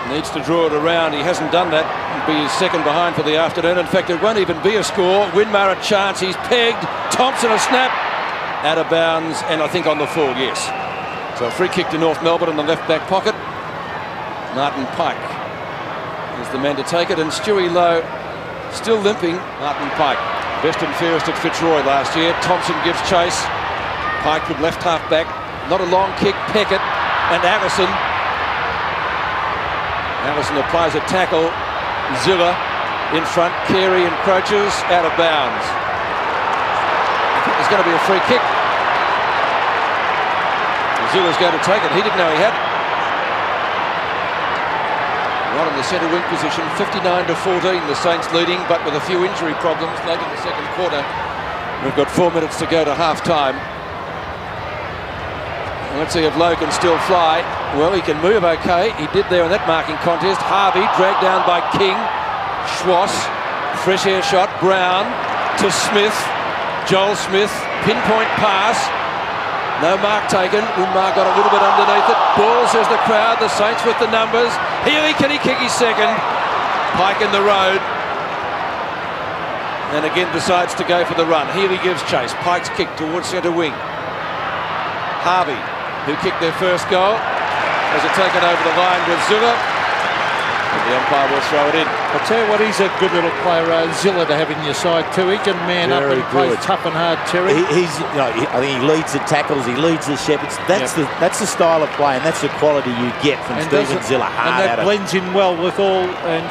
Needs to draw it around. He hasn't done that. It'll be his second behind for the afternoon. In fact, it won't even be a score. Winmar a chance. He's pegged. Thompson a snap. Out of bounds, and I think on the full, yes. So a free kick to North Melbourne in the left back pocket. Martin Pike is the man to take it, and Stewie Lowe still limping. Martin Pike, best and fairest at Fitzroy last year. Thompson gives chase. Pike from left half back. Not a long kick. Peckett and Allison. Allison applies a tackle. Zilla in front. Carey encroaches. Out of bounds. I think there's going to be a free kick. Zilla's going to take it. He didn't know he had it. Right in the centre wing position, 59-14, the Saints leading, but with a few injury problems late in the second quarter. We've got 4 minutes to go to half-time. Let's see if Lowe can still fly. Well, he can move okay. He did there in that marking contest. Harvey dragged down by King. Schwass, fresh air shot. Brown to Smith. Joel Smith, pinpoint pass. No mark taken. Winmar got a little bit underneath it. Ball, says the crowd. The Saints with the numbers. Healy, can he kick his second? Pike in the road. And again decides to go for the run. Healy gives chase. Pike's kick towards centre wing. Harvey, who kicked their first goal, has it taken over the line with Zilla. And the umpire will throw it in. I'll tell you what, he's a good little player, Zilla, to have in your side too. He can man up and play tough and hard, Terry. I think he leads the tackles, he leads the shepherds. That's the style of play, and that's the quality you get from Stephen Zilla. And that blends in well with all. And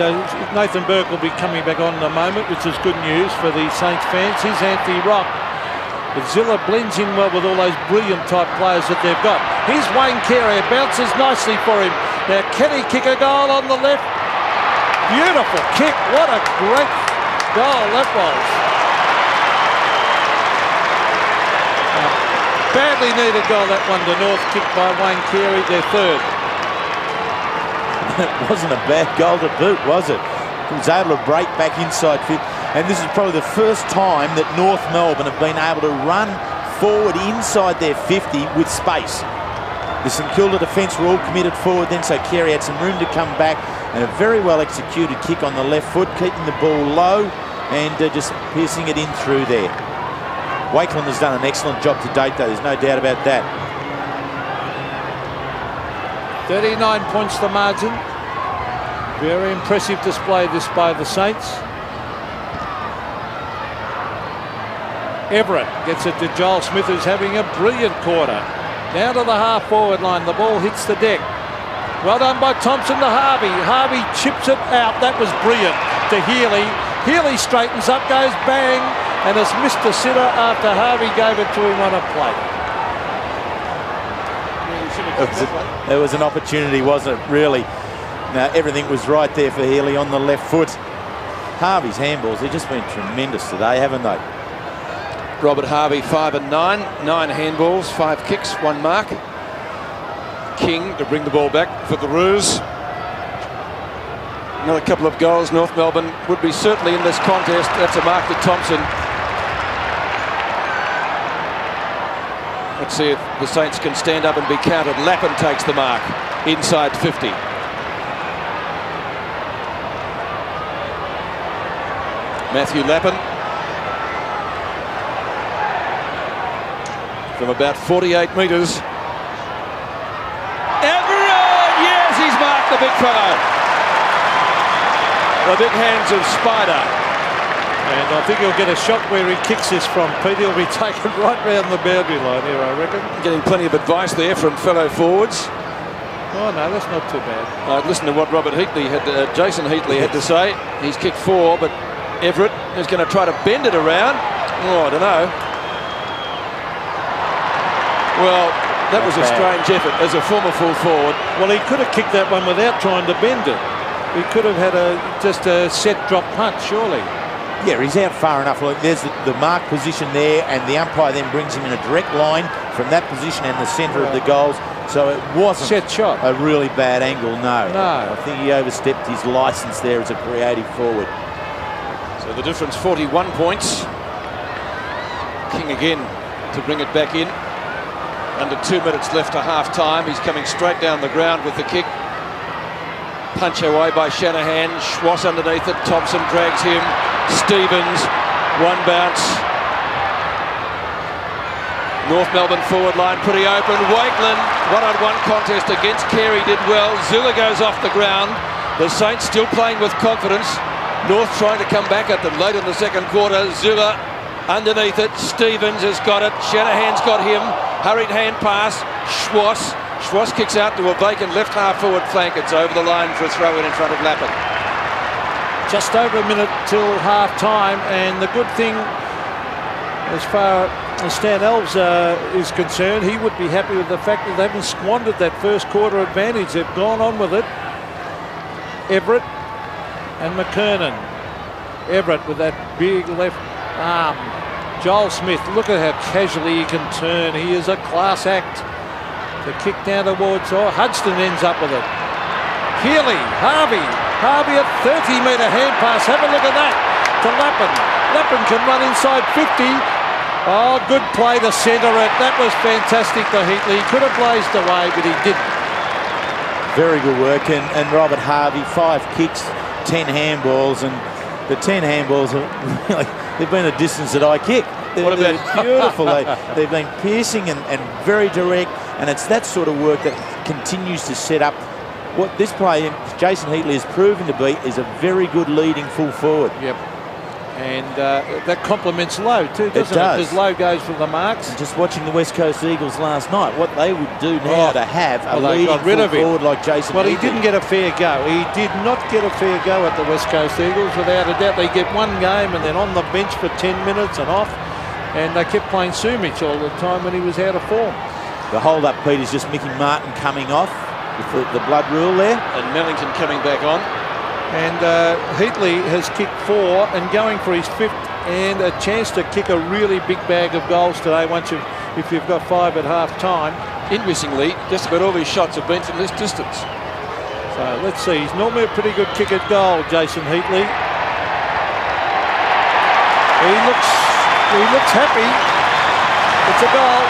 Nathan Burke will be coming back on in a moment, which is good news for the Saints fans. He's anti-rock. But Zilla blends in well with all those brilliant type players that they've got. Here's Wayne Carey, bounces nicely for him. Now, can he kick a goal on the left? Beautiful kick. What a great goal that was. Badly needed goal, that one to North, kicked by Wayne Carey, their third. It wasn't a bad goal to boot, was it? He was able to break back inside fit. And this is probably the first time that North Melbourne have been able to run forward inside their 50 with space. The St Kilda defence were all committed forward then, so Carey had some room to come back, and a very well executed kick on the left foot, keeping the ball low and just piercing it in through there. Wakeland has done an excellent job to date though, there's no doubt about that. 39 points the margin. Very impressive display this by the Saints. Everett gets it to Joel Smith, who's having a brilliant quarter. Down to the half-forward line. The ball hits the deck. Well done by Thompson to Harvey. Harvey chips it out. That was brilliant to Healy. Healy straightens up, goes bang, and has missed a sitter after Harvey gave it to him on a plate. It was an opportunity, wasn't it? Really. Now, everything was right there for Healy on the left foot. Harvey's handballs, they've just been tremendous today, haven't they? Robert Harvey 5 and 9, 9 handballs, 5 kicks, 1 mark. King to bring the ball back for the Roos. Another couple of goals. North Melbourne would be certainly in this contest. That's a mark to Thompson. Let's see if the Saints can stand up and be counted. Lappin takes the mark inside 50. Matthew Lappin from about 48 metres. Everett! Yes, he's marked the big fellow. The big hands of Spider. And I think he'll get a shot where he kicks this from, Pete. He'll be taken right round the boundary line here, I reckon. Getting plenty of advice there from fellow forwards. Oh, no, that's not too bad. Listen to what Jason Heatley had to say. He's kicked 4, but Everett is going to try to bend it around. Oh, I don't know. Well, that was a strange effort as a former full forward. Well, he could have kicked that one without trying to bend it. He could have had just a set drop punch, surely. Yeah, he's out far enough. Look, there's the mark position there, and the umpire then brings him in a direct line from that position and the centre of the goals. So it wasn't set shot. A really bad angle, no. No. I think he overstepped his licence there as a creative forward. So the difference, 41 points. King again to bring it back in. Under 2 minutes left to half-time. He's coming straight down the ground with the kick. Punch away by Shanahan. Schwass underneath it. Thompson drags him. Stevens, one bounce. North Melbourne forward line pretty open. Wakeland, one-on-one contest against Carey, did well. Zula goes off the ground. The Saints still playing with confidence. North trying to come back at them late in the second quarter. Zula underneath it. Stevens has got it. Shanahan's got him. Hurried hand pass. Schwass. Schwass kicks out to a vacant left half forward flank. It's over the line for a throw in front of Lappin. Just over a minute till half time, and the good thing as far as Stan Alves is concerned, he would be happy with the fact that they haven't squandered that first quarter advantage. They've gone on with it. Everett and McKernan. Everett with that big left arm. Joel Smith, look at how casually he can turn. He is a class act. The kick down towards Hudson ends up with it. Healy, Harvey a 30-metre hand pass. Have a look at that to Lappin. Lappin can run inside 50. Oh, good play to centre it. That was fantastic to Heatley. He could have blazed away, but he didn't. Very good work. And Robert Harvey, 5 kicks, 10 handballs, and the 10 handballs are really, they've been a distance that I kick. They're beautiful. They've been piercing and very direct, and it's that sort of work that continues to set up what this player, Jason Heatley, has proven to be is a very good leading full forward. Yep. And that complements Lowe too, doesn't it? Because Lowe goes for the marks. And just watching the West Coast Eagles last night, what they would do now to have a leading full forward like Jason Heatley. Well, he didn't get a fair go. He did not get a fair go at the West Coast Eagles, without a doubt. They get one game and then on the bench for 10 minutes and off. And they kept playing Sumich all the time when he was out of form. The hold-up, Pete, is just Mickey Martin coming off with the blood rule there. And Mellington coming back on. And Heatley has kicked 4 and going for his 5th, and a chance to kick a really big bag of goals today if you've got 5 at half-time. Interestingly, just about all his shots have been from this distance. So let's see. He's normally a pretty good kick at goal, Jason Heatley. He looks happy. It's a goal.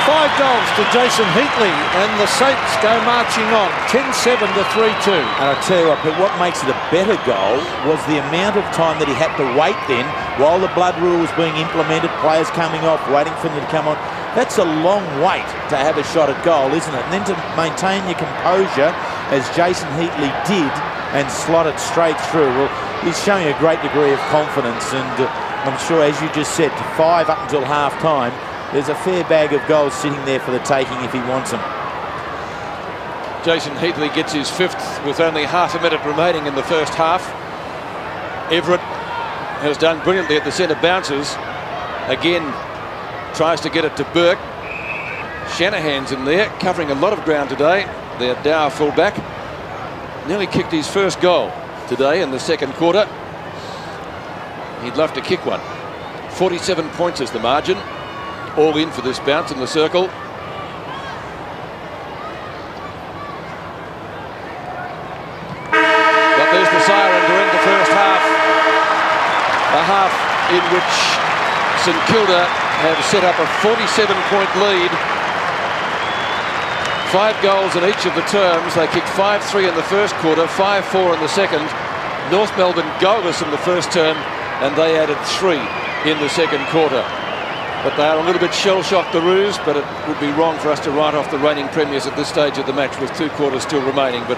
5 goals to Jason Heatley, and the Saints go marching on, 10-7 to 3-2. And I'll tell you what makes it a better goal was the amount of time that he had to wait then while the blood rule was being implemented, players coming off, waiting for them to come on. That's a long wait to have a shot at goal, isn't it? And then to maintain your composure, as Jason Heatley did, and slot it straight through. Well, he's showing a great degree of confidence, and I'm sure, as you just said, to 5 up until half-time, there's a fair bag of goals sitting there for the taking if he wants them. Jason Heatley gets his 5th with only half a minute remaining in the first half. Everett has done brilliantly at the centre bounces. Again, tries to get it to Burke. Shanahan's in there, covering a lot of ground today. Their Dow fullback. Nearly kicked his first goal today in the second quarter. He'd love to kick one. 47 points is the margin. All in for this bounce in the circle. But there's the siren to end the first half. A half in which St Kilda have set up a 47-point lead. 5 goals in each of the terms. They kicked 5-3 in the first quarter, 5-4 in the second. North Melbourne goalless in the first term, and they added 3 in the second quarter. But they are a little bit shell-shocked, the Roos, but it would be wrong for us to write off the reigning premiers at this stage of the match with 2 quarters still remaining. But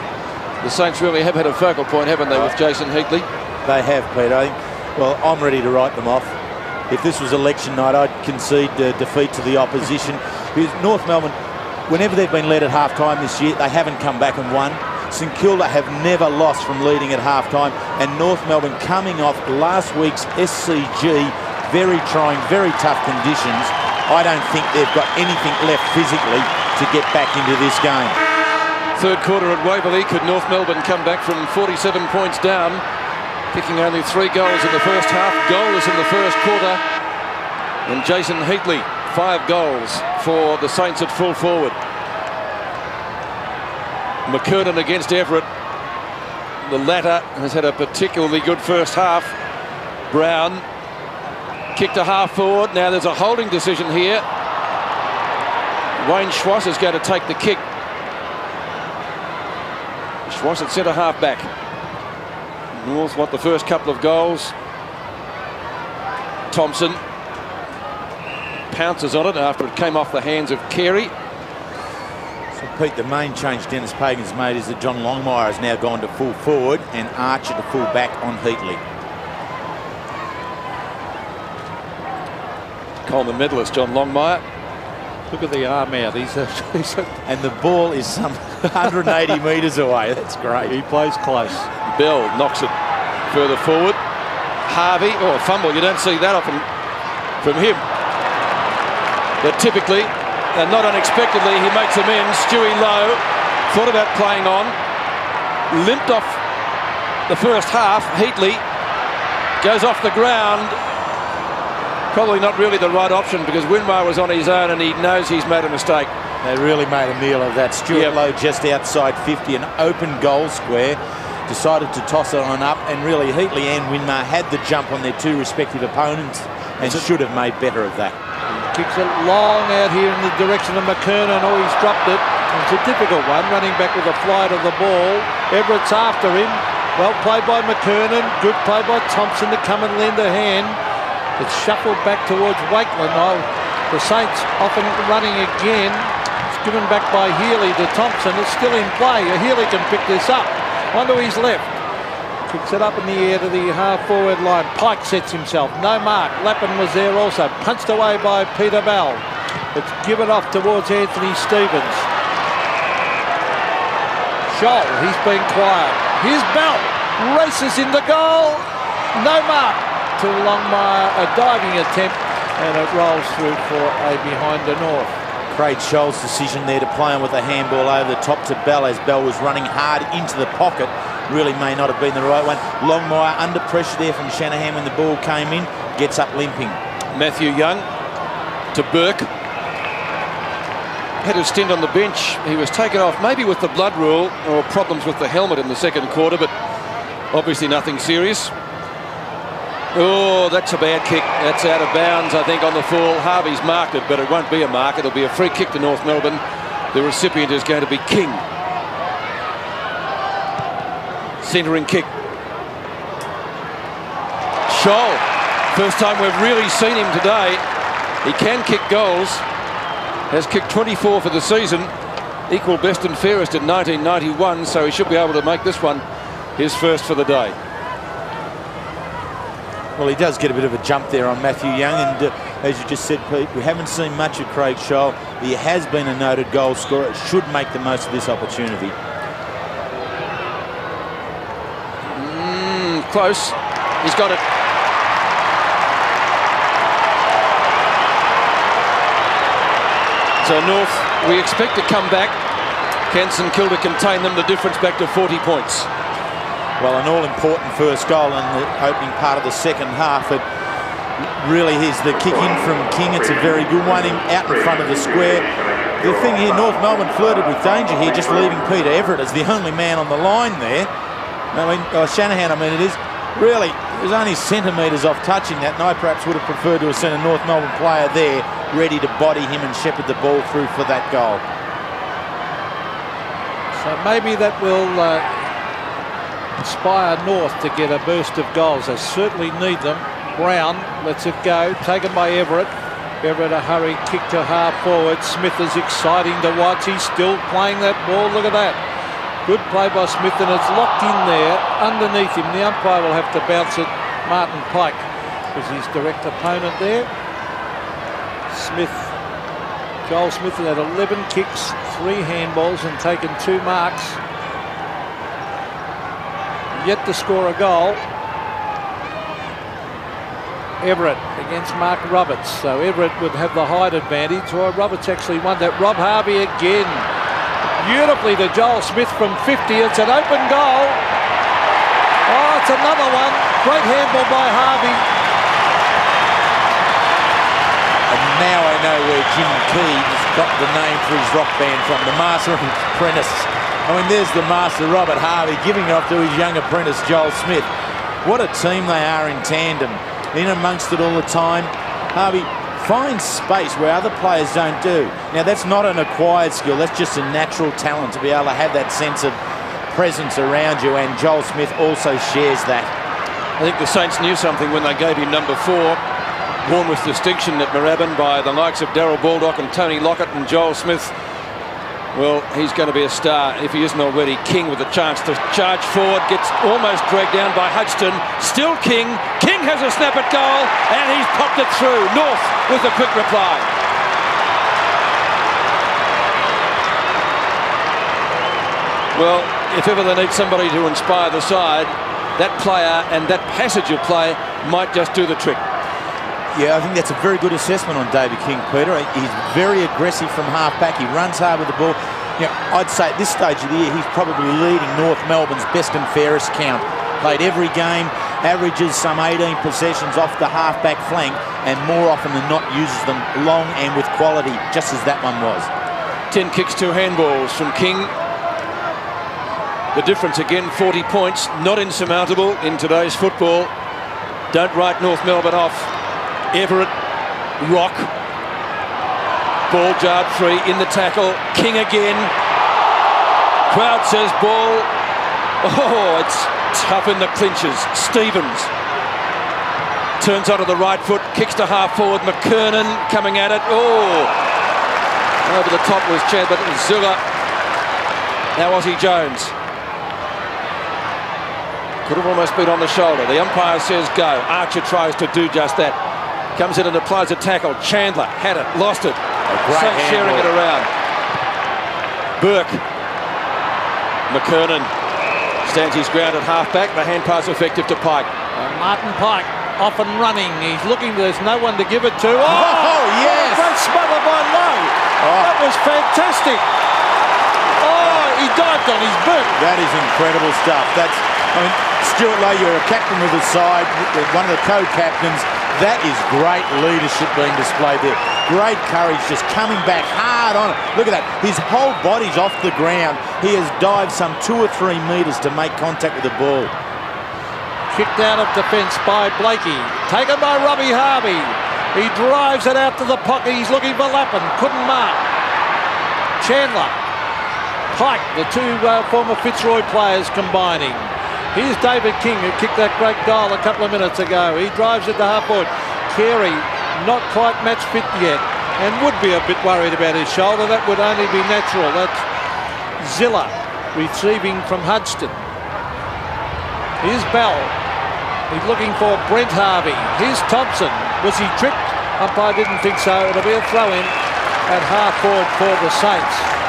the Saints really have had a focal point, haven't they, with Jason Heatley? They have, Peter. I think, well, I'm ready to write them off. If this was election night, I'd concede defeat to the opposition. Because North Melbourne, whenever they've been led at half-time this year, they haven't come back and won. St Kilda have never lost from leading at half-time, and North Melbourne coming off last week's SCG, very trying, very tough conditions. I don't think they've got anything left physically to get back into this game. Third quarter at Waverley. Could North Melbourne come back from 47 points down, kicking only 3 goals in the first half, goalless in the first quarter? And Jason Heatley, 5 goals for the Saints at full forward. McKernan against Everett. The latter has had a particularly good first half. Brown kicked a half forward. Now there's a holding decision here. Wayne Schwass is going to take the kick. Schwass at centre half back. North want the first couple of goals. Thompson pounces on it after it came off the hands of Carey. So, Pete, the main change Dennis Pagan's made is that John Longmire has now gone to full forward and Archer to full back on Heatley. Coleman medalist John Longmire. Look at the arm out. And the ball is some 180 metres away. That's great. He plays close. Bell knocks it further forward. Harvey, oh, a fumble. You don't see that often from him. But typically, and not unexpectedly, he makes amends. Stewie Lowe thought about playing on. Limped off the first half. Heatley goes off the ground. Probably not really the right option because Winmar was on his own and he knows he's made a mistake. They really made a meal of that. Stuart Lowe just outside 50, an open goal square. Decided to toss it on up, and really Heatley and Winmar had the jump on their 2 respective opponents and should have made better of that. Kicks it long out here in the direction of McKernan. Oh, he's dropped it. It's a difficult one, running back with a flight of the ball. Everett's after him. Well played by McKernan. Good play by Thompson to come and lend a hand. It's shuffled back towards Wakeland. Oh, the Saints often running again. It's given back by Healy to Thompson. It's still in play. Healy can pick this up. Onto his left. Kicks it up in the air to the half-forward line. Pike sets himself. No mark. Lappin was there also. Punched away by Peter Bell. It's given off towards Anthony Stevens. Scholl, he's been quiet. Here's Bell. Races into goal. No mark to Longmire. A diving attempt. And it rolls through for a behind the North. Craig Scholl's decision there to play on with a handball over the top to Bell as Bell was running hard into the pocket. Really may not have been the right one. Longmire under pressure there from Shanahan when the ball came in. Gets up limping. Matthew Young to Burke. Had a stint on the bench. He was taken off maybe with the blood rule or problems with the helmet in the second quarter, but obviously nothing serious. Oh, that's a bad kick. That's out of bounds, I think, on the full. Harvey's marked it, but it won't be a mark. It'll be a free kick to North Melbourne. The recipient is going to be King. Centering kick. Scholl. First time we've really seen him today. He can kick goals. Has kicked 24 for the season. Equal best and fairest in 1991, so he should be able to make this one his first for the day. Well, he does get a bit of a jump there on Matthew Young, and as you just said, Pete, we haven't seen much of Craig Scholl. He has been a noted goal scorer. Should make the most of this opportunity. Close. He's got it. So North, we expect to come back. Can St Kilda contain them? The difference back to 40 points. Well, an all-important first goal in the opening part of the second half. It really is the kick in from King. It's a very good one out in front of the square. The thing here, North Melbourne flirted with danger here, just leaving Peter Everett as the only man on the line there. I mean, Shanahan, it is. Really, It was only centimetres off touching that, and I perhaps would have preferred to have seen a North Melbourne player there ready to body him and shepherd the ball through for that goal. So maybe that will inspire North to get a burst of goals. They certainly need them. Brown lets it go, taken by Everett. Everett a hurry kick to half forward. Smith is exciting to watch. He's still playing that ball. Look at that. Good play by Smith, and it's locked in there underneath him. The umpire will have to bounce it. Martin Pike was his direct opponent there. Smith, Joel Smith has had 11 kicks, 3 handballs and taken 2 marks. Yet to score a goal. Everett against Mark Roberts. So Everett would have the height advantage, while Roberts actually won that. Rob Harvey again. Beautifully to Joel Smith from 50. It's an open goal. Oh, it's another one. Great handball by Harvey. And now I know where Jim Keys got the name for his rock band from, the Master and Apprentice. I mean, there's the Master, Robert Harvey, giving it off to his young apprentice, Joel Smith. What a team they are in tandem. In amongst it all the time. Harvey finds space where other players don't do. Now, that's not an acquired skill. That's just a natural talent to be able to have that sense of presence around you, and Joel Smith also shares that. I think the Saints knew something when they gave him number 4. Worn with distinction at Moorabbin by the likes of Darryl Baldock and Tony Lockett and Joel Smith. Well, he's going to be a star if he isn't already. King with a chance to charge forward, gets almost dragged down by Hodgson. Still King. King has a snap at goal, and he's popped it through. North with a quick reply. Well, if ever they need somebody to inspire the side, that player and that passage of play might just do the trick. Yeah, I think that's a very good assessment on David King, Peter. He's very aggressive from half-back. He runs hard with the ball. You know, I'd say at this stage of the year, he's probably leading North Melbourne's best and fairest count. Played every game, averages some 18 possessions off the half-back flank, and more often than not uses them long and with quality, just as that one was. 10 kicks, 2 handballs from King. The difference again, 40 points, not insurmountable in today's football. Don't write North Melbourne off. Everett, Rock, ball jarred free in the tackle. King again. Crowd says ball. Oh, it's tough in the clinches. Stevens turns onto the right foot, kicks to half forward. McKernan coming at it. Oh, over the top was Chad, but it was Zilla. Now Aussie Jones. Could have almost been on the shoulder. The umpire says go. Archer tries to do just that. Comes in and applies a tackle. Chandler had it, lost it. So sharing it around. Burke. McKernan stands his ground at half-back. The hand pass effective to Pike. Martin Pike off and running. He's looking. There's no one to give it to. Oh yes! Great smother by Lowe. Oh. That was fantastic. Oh, he dived on his boot. That is incredible stuff. That's, I mean, Stuart Lowe, you're a captain of the side, one of the co-captains. That is great leadership being displayed there. Great courage, just coming back hard on it. Look at that. His whole body's off the ground. He has dived some 2 or 3 metres to make contact with the ball. Kicked out of defence by Blakey. Taken by Robbie Harvey. He drives it out to the pocket. He's looking for Lappin. Couldn't mark. Chandler. Pike, the 2 former Fitzroy players combining. Here's David King, who kicked that great goal a couple of minutes ago. He drives it to half forward. Carey, not quite match fit yet, and would be a bit worried about his shoulder. That would only be natural. That's Zilla receiving from Hudson. Here's Bell. He's looking for Brent Harvey. Here's Thompson. Was he tripped? Umpire didn't think so. It'll be a throw-in at half forward for the Saints.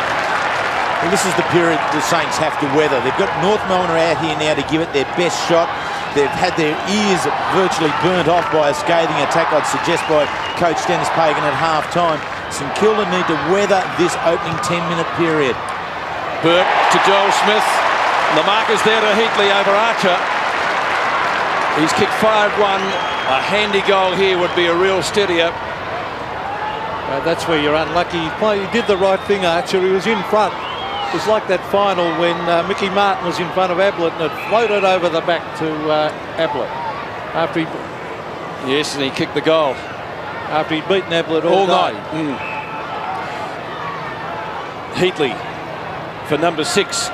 Well, this is the period the Saints have to weather. They've got North Melbourne out here now to give it their best shot. They've had their ears virtually burnt off by a scathing attack, I'd suggest, by Coach Dennis Pagan at half-time. St Kilda need to weather this opening 10-minute period. Burke to Joel Smith. The mark is there to Heatley over Archer. He's kicked 5-1. A handy goal here would be a real steadier. That's where you're unlucky. He did the right thing, Archer. He was in front. It was like that final when Mickey Martin was in front of Ablett and it floated over the back to Ablett. After he, Yes, and he kicked the goal. after he'd beaten Ablett all Night. day. Heatley for number 6.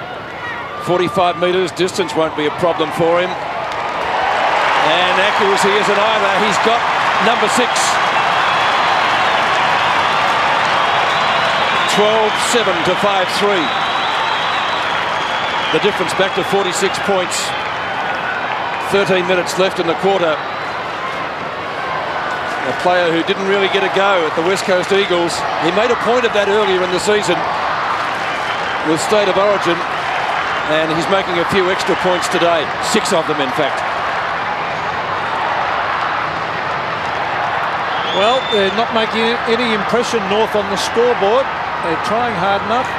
45 metres. Distance won't be a problem for him. And accuracy isn't either. He's got number 6. 12-7 to 5-3. The difference back to 46 points. 13 minutes left in the quarter. A player who didn't really get a go at the West Coast Eagles. He made a point of that earlier in the season with State of Origin, and he's making a few extra points today. 6 of them, in fact. Well, they're not making any impression North on the scoreboard. They're trying hard enough,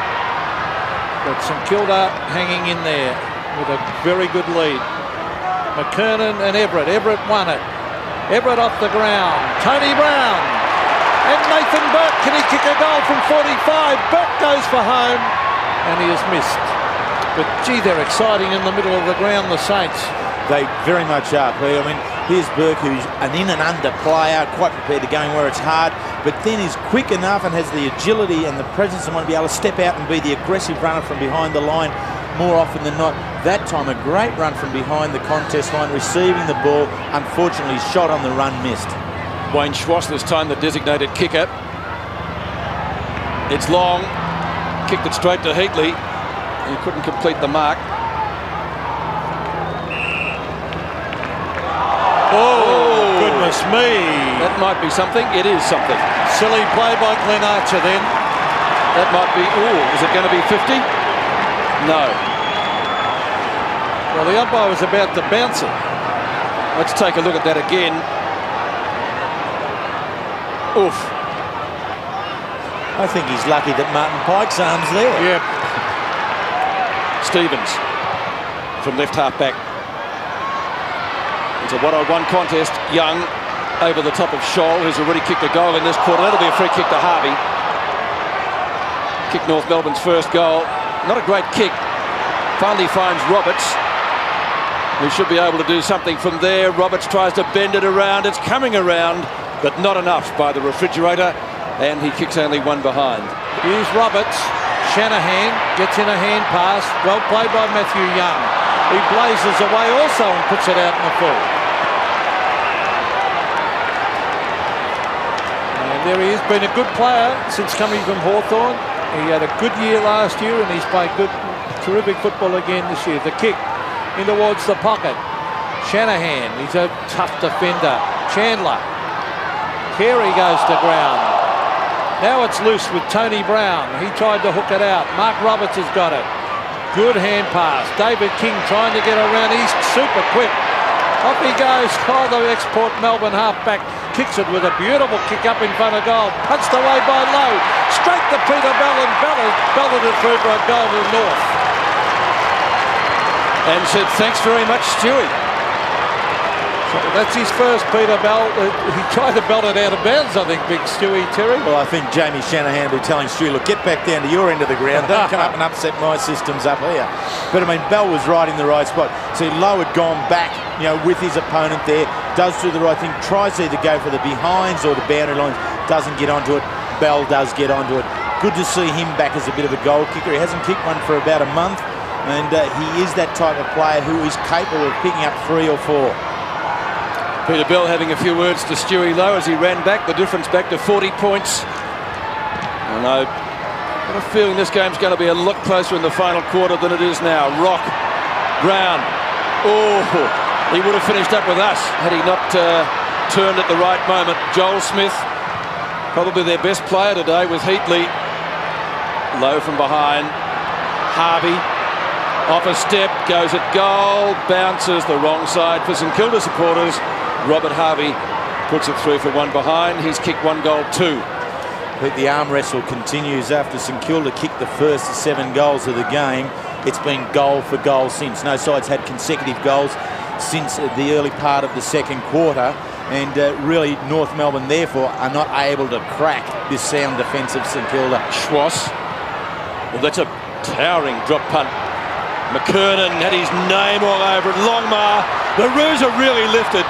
but St Kilda hanging in there with a very good lead. McKernan and Everett. Everett won it. Everett off the ground. Tony Brown. And Nathan Burke. Can he kick a goal from 45? Burke goes for home, and he has missed. But gee, they're exciting in the middle of the ground, the Saints. They very much are, Peter. I mean, here's Burke, who's an in and under player, quite prepared to go in where it's hard, but then is quick enough and has the agility and the presence and want to be able to step out and be the aggressive runner from behind the line more often than not. That time, a great run from behind the contest line, receiving the ball. Unfortunately, shot on the run missed. Wayne Schwass this time, the designated kicker. It's long. Kicked it straight to Heatley. He couldn't complete the mark. Oh, goodness me. That might be something. It is something. Silly play by Glenn Archer then. That might be... Oh, is it going to be 50? No. Well, the umpire was about to bounce it. Let's take a look at that again. Oof. I think he's lucky that Martin Pike's arm's there. Yep. Stevens from left half back. It's a one-on-one contest. Young over the top of Scholl, who's already kicked a goal in this quarter. That'll be a free kick to Harvey. Kicked North Melbourne's first goal. Not a great kick. Finally finds Roberts, who should be able to do something from there. Roberts tries to bend it around. It's coming around, but not enough by the refrigerator, and he kicks only one behind. Here's Roberts. Shanahan gets in a hand pass. Well played by Matthew Young. He blazes away also and puts it out in the full. And there he is, been a good player since coming from Hawthorn. He had a good year last year, and he's played good, terrific football again this year. The kick in towards the pocket. Shanahan, he's a tough defender. Chandler. Carey goes to ground. Now it's loose with Tony Brown. He tried to hook it out. Mark Roberts has got it. Good hand pass. David King trying to get around. He's super quick. Off he goes. Oh, the export Melbourne halfback kicks it with a beautiful kick up in front of goal. Punched away by Lowe. Straight to Peter Bell, and belted it through for a goal to North. And said, thanks very much, Stewie. So that's his first, Peter Bell. He tried to belt it out of bounds, I think, big Stewie, Terry. Well, I think Jamie Shanahan will be telling Stu, look, get back down to your end of the ground. Don't come up and upset my systems up here. But, I mean, Bell was right in the right spot. See, Lowe had gone back, you know, with his opponent there. Does do the right thing. Tries to either go for the behinds or the boundary lines. Doesn't get onto it. Bell does get onto it. Good to see him back as a bit of a goal kicker. He hasn't kicked one for about a month. And he is that type of player who is capable of picking up 3 or 4. Peter Bell having a few words to Stewie Lowe as he ran back. The difference back to 40 points. And I've got a feeling this game's going to be a lot closer in the final quarter than it is now. Rock, Brown. Oh, he would have finished up with us had he not turned at the right moment. Joel Smith, probably their best player today with Heatley. Low from behind. Harvey, off a step, goes at goal, bounces the wrong side for St Kilda supporters. Robert Harvey puts it through for one behind. He's kicked 1 goal too. But the arm wrestle continues after St Kilda kicked the first 7 goals of the game. It's been goal for goal since. No side's had consecutive goals since the early part of the second quarter. And really, North Melbourne, therefore, are not able to crack this sound defence of St Kilda. Schwass. Well, that's a towering drop punt. McKernan had his name all over it. Longmire. The Roos are really lifted.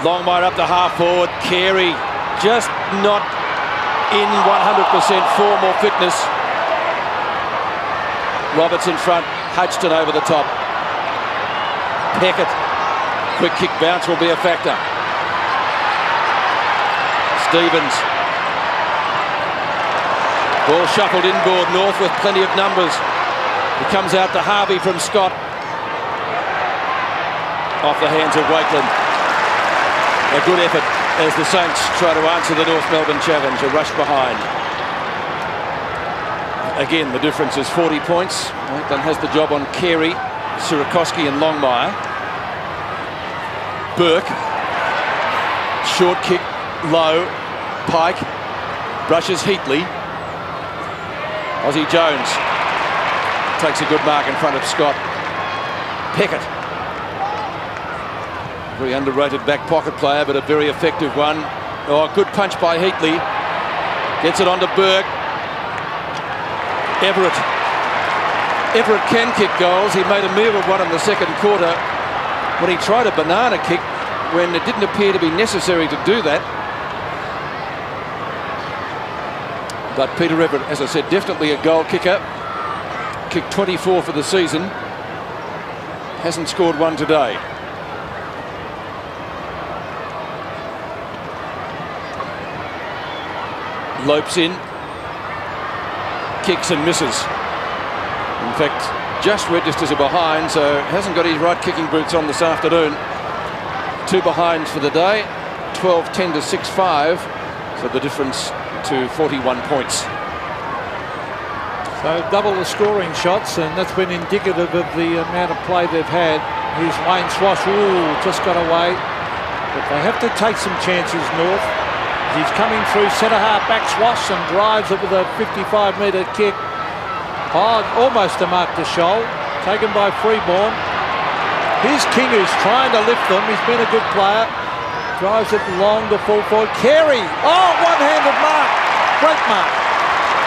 Longmire up to half forward. Carey just not in 100% form or fitness. Roberts in front. Hutchton over the top. Peckett. Quick kick bounce will be a factor. Stevens. Ball shuffled inboard. North with plenty of numbers. It comes out to Harvey from Scott. Off the hands of Wakeland. A good effort as the Saints try to answer the North Melbourne challenge. A rush behind. Again, the difference is 40 points. Wakeland has the job on Carey, Sierakowski and Longmire. Burke. Short kick, low. Pike. Brushes Heatley. Aussie Jones. Takes a good mark in front of Scott. Peckett. Very underrated back pocket player, but a very effective one. Oh, good punch by Heatley. Gets it onto Burke. Everett. Everett can kick goals. He made a meal of one in the second quarter when he tried a banana kick when it didn't appear to be necessary to do that. But Peter Everett, as I said, definitely a goal kicker. Kicked 24 for the season. Hasn't scored one today. Lopes in. Kicks and misses. In fact, just registers a behind, so hasn't got his right kicking boots on this afternoon. 2 behinds for the day. 12-10 to 6-5. So the difference to 41 points. So double the scoring shots, and that's been indicative of the amount of play they've had. Here's Wayne Swash. Ooh, just got away. But they have to take some chances, North. He's coming through centre half back. Swash and drives it with a 55-metre kick. Oh, almost a mark to Shoal. Taken by Freeborn. Here's King, who's trying to lift them. He's been a good player. Drives it long to full forward. Carey. Oh, one-handed mark. Great mark.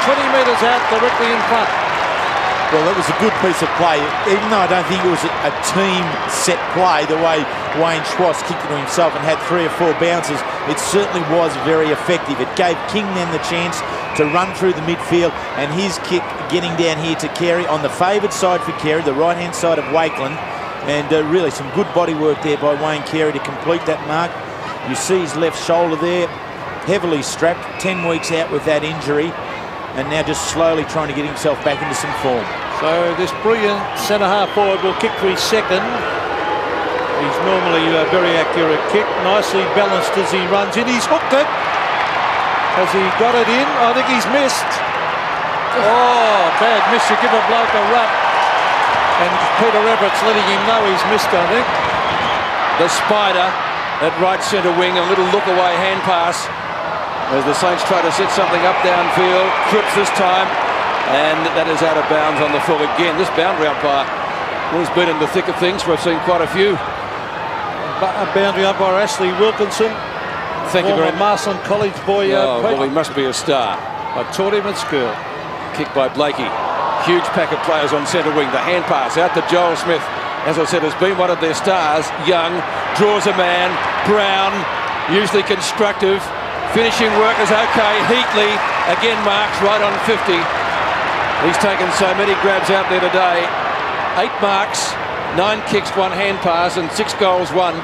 20 metres out, directly in front. Well, that was a good piece of play, even though I don't think it was a team set play, the way Wayne Schwartz kicked it to himself and had 3 or 4 bounces. It certainly was very effective. It gave King then the chance to run through the midfield, and his kick getting down here to Carey on the favoured side for Carey, the right-hand side of Wakeland, and really some good body work there by Wayne Carey to complete that mark. You see his left shoulder there, heavily strapped, 10 weeks out with that injury, and now just slowly trying to get himself back into some form. So this brilliant centre-half forward will kick for his second. He's normally a very accurate kick, nicely balanced as he runs in. He's hooked it. Has he got it in? I think he's missed. Oh, bad miss. You give a bloke a rap. And Peter Everett's letting him know he's missed, I think. The Spider at right centre wing, a little look-away hand pass as the Saints try to set something up downfield. Cripps this time, and that is out of bounds on the full again. This boundary umpire has been in the thick of things. We've seen quite a few. A boundary umpire Ashley Wilkinson. Thank you very much. Marsland College boy. Well, he must be a star. I taught him at school. Kick by Blakey. Huge pack of players on centre wing. The hand pass out to Joel Smith. As I said, has been one of their stars. Young draws a man. Brown, usually constructive. Finishing work is okay. Heatley again marks right on 50. He's taken so many grabs out there today. 8 marks, 9 kicks, 1 hand pass, and 6 goals, 1.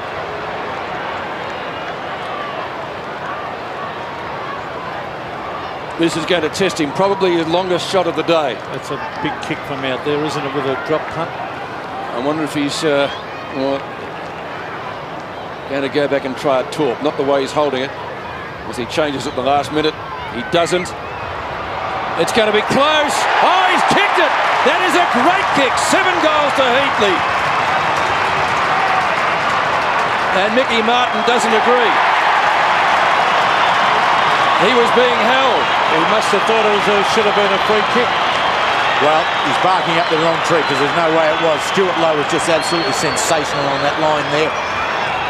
This is going to test him. Probably his longest shot of the day. That's a big kick from out there, isn't it, with a drop punt? I wonder if he's going to go back and try a torp. Not the way he's holding it, as he changes at the last minute. He doesn't. It's going to be close. Oh, he's kicked it. That is a great kick. 7 goals to Heatley. And Mickey Martin doesn't agree. He was being held. He must have thought it should have been a free kick. Well, he's barking up the wrong tree because there's no way it was. Stuart Lowe was just absolutely sensational on that line there.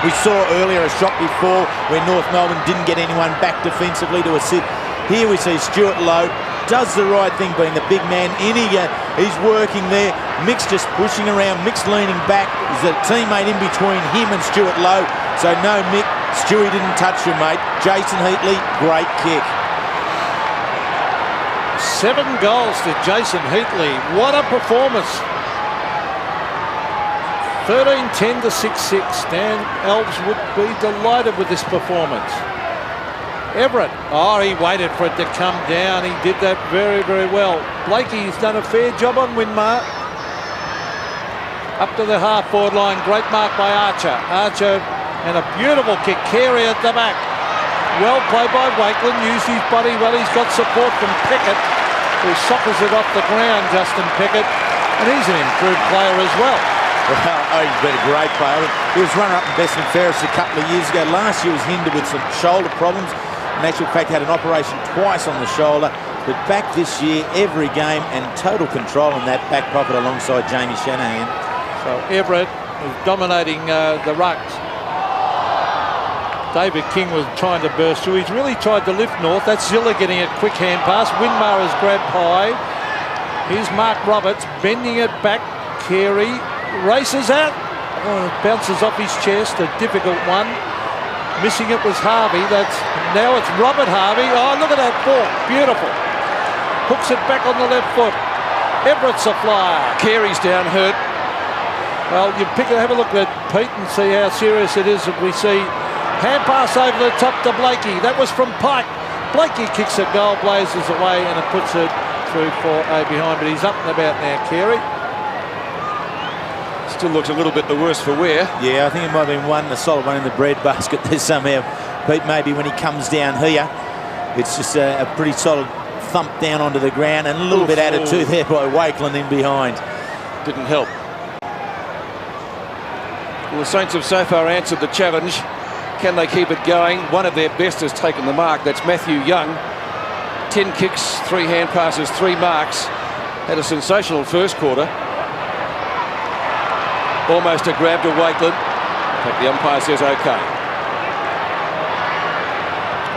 We saw earlier a shot before where North Melbourne didn't get anyone back defensively to assist. Here we see Stuart Lowe does the right thing, being the big man. He's working there. Mick's just pushing around. Mick's leaning back. There's a teammate in between him and Stuart Lowe. So no Mick Stewie didn't touch him, mate. Jason Heatley, great kick. 7 goals to Jason Heatley. What a performance. 13-10 to 6-6. Dan Elves would be delighted with this performance. Everett. Oh, he waited for it to come down. He did that very, very well. Blakey's done a fair job on Winmar. Up to the half-forward line. Great mark by Archer. Archer and a beautiful kick. Carey at the back. Well played by Wakeland. Used his body well. He's got support from Pickett, who soccers it off the ground, Justin Pickett. And he's an improved player as well. Well, he's been a great player. He was runner-up in best and fairest a couple of years ago. Last year was hindered with some shoulder problems. In actual fact, had an operation twice on the shoulder. But back this year, every game, and total control in that back pocket alongside Jamie Shanahan. So Everett was dominating the rucks. David King was trying to burst through. He's really tried to lift North. That's Zilla getting a quick hand pass. Winmar has grabbed high. Here's Mark Roberts bending it back. Carey races out. Oh, it bounces off his chest. A difficult one. Missing it was Harvey. Now it's Robert Harvey. Oh, look at that ball. Beautiful. Hooks it back on the left foot. Everett's a flyer. Carey's down hurt. Well, you have a look at Pete and see how serious it is if we see hand pass over the top to Blakey. That was from Pike. Blakey kicks it goal, blazes away, and it puts it through for a behind. But he's up and about now, Carey. Still looks a little bit the worse for wear. Yeah, I think it might have been a solid one in the breadbasket there somehow. Pete, maybe when he comes down here, it's just a pretty solid thump down onto the ground and a little bit added to there by Wakeland in behind. Didn't help. Well, the Saints have so far answered the challenge. Can they keep it going? One of their best has taken the mark. That's Matthew Young. 10 kicks, 3 hand passes, 3 marks. Had a sensational first quarter. Almost a grab to Wakeland. But the umpire says OK.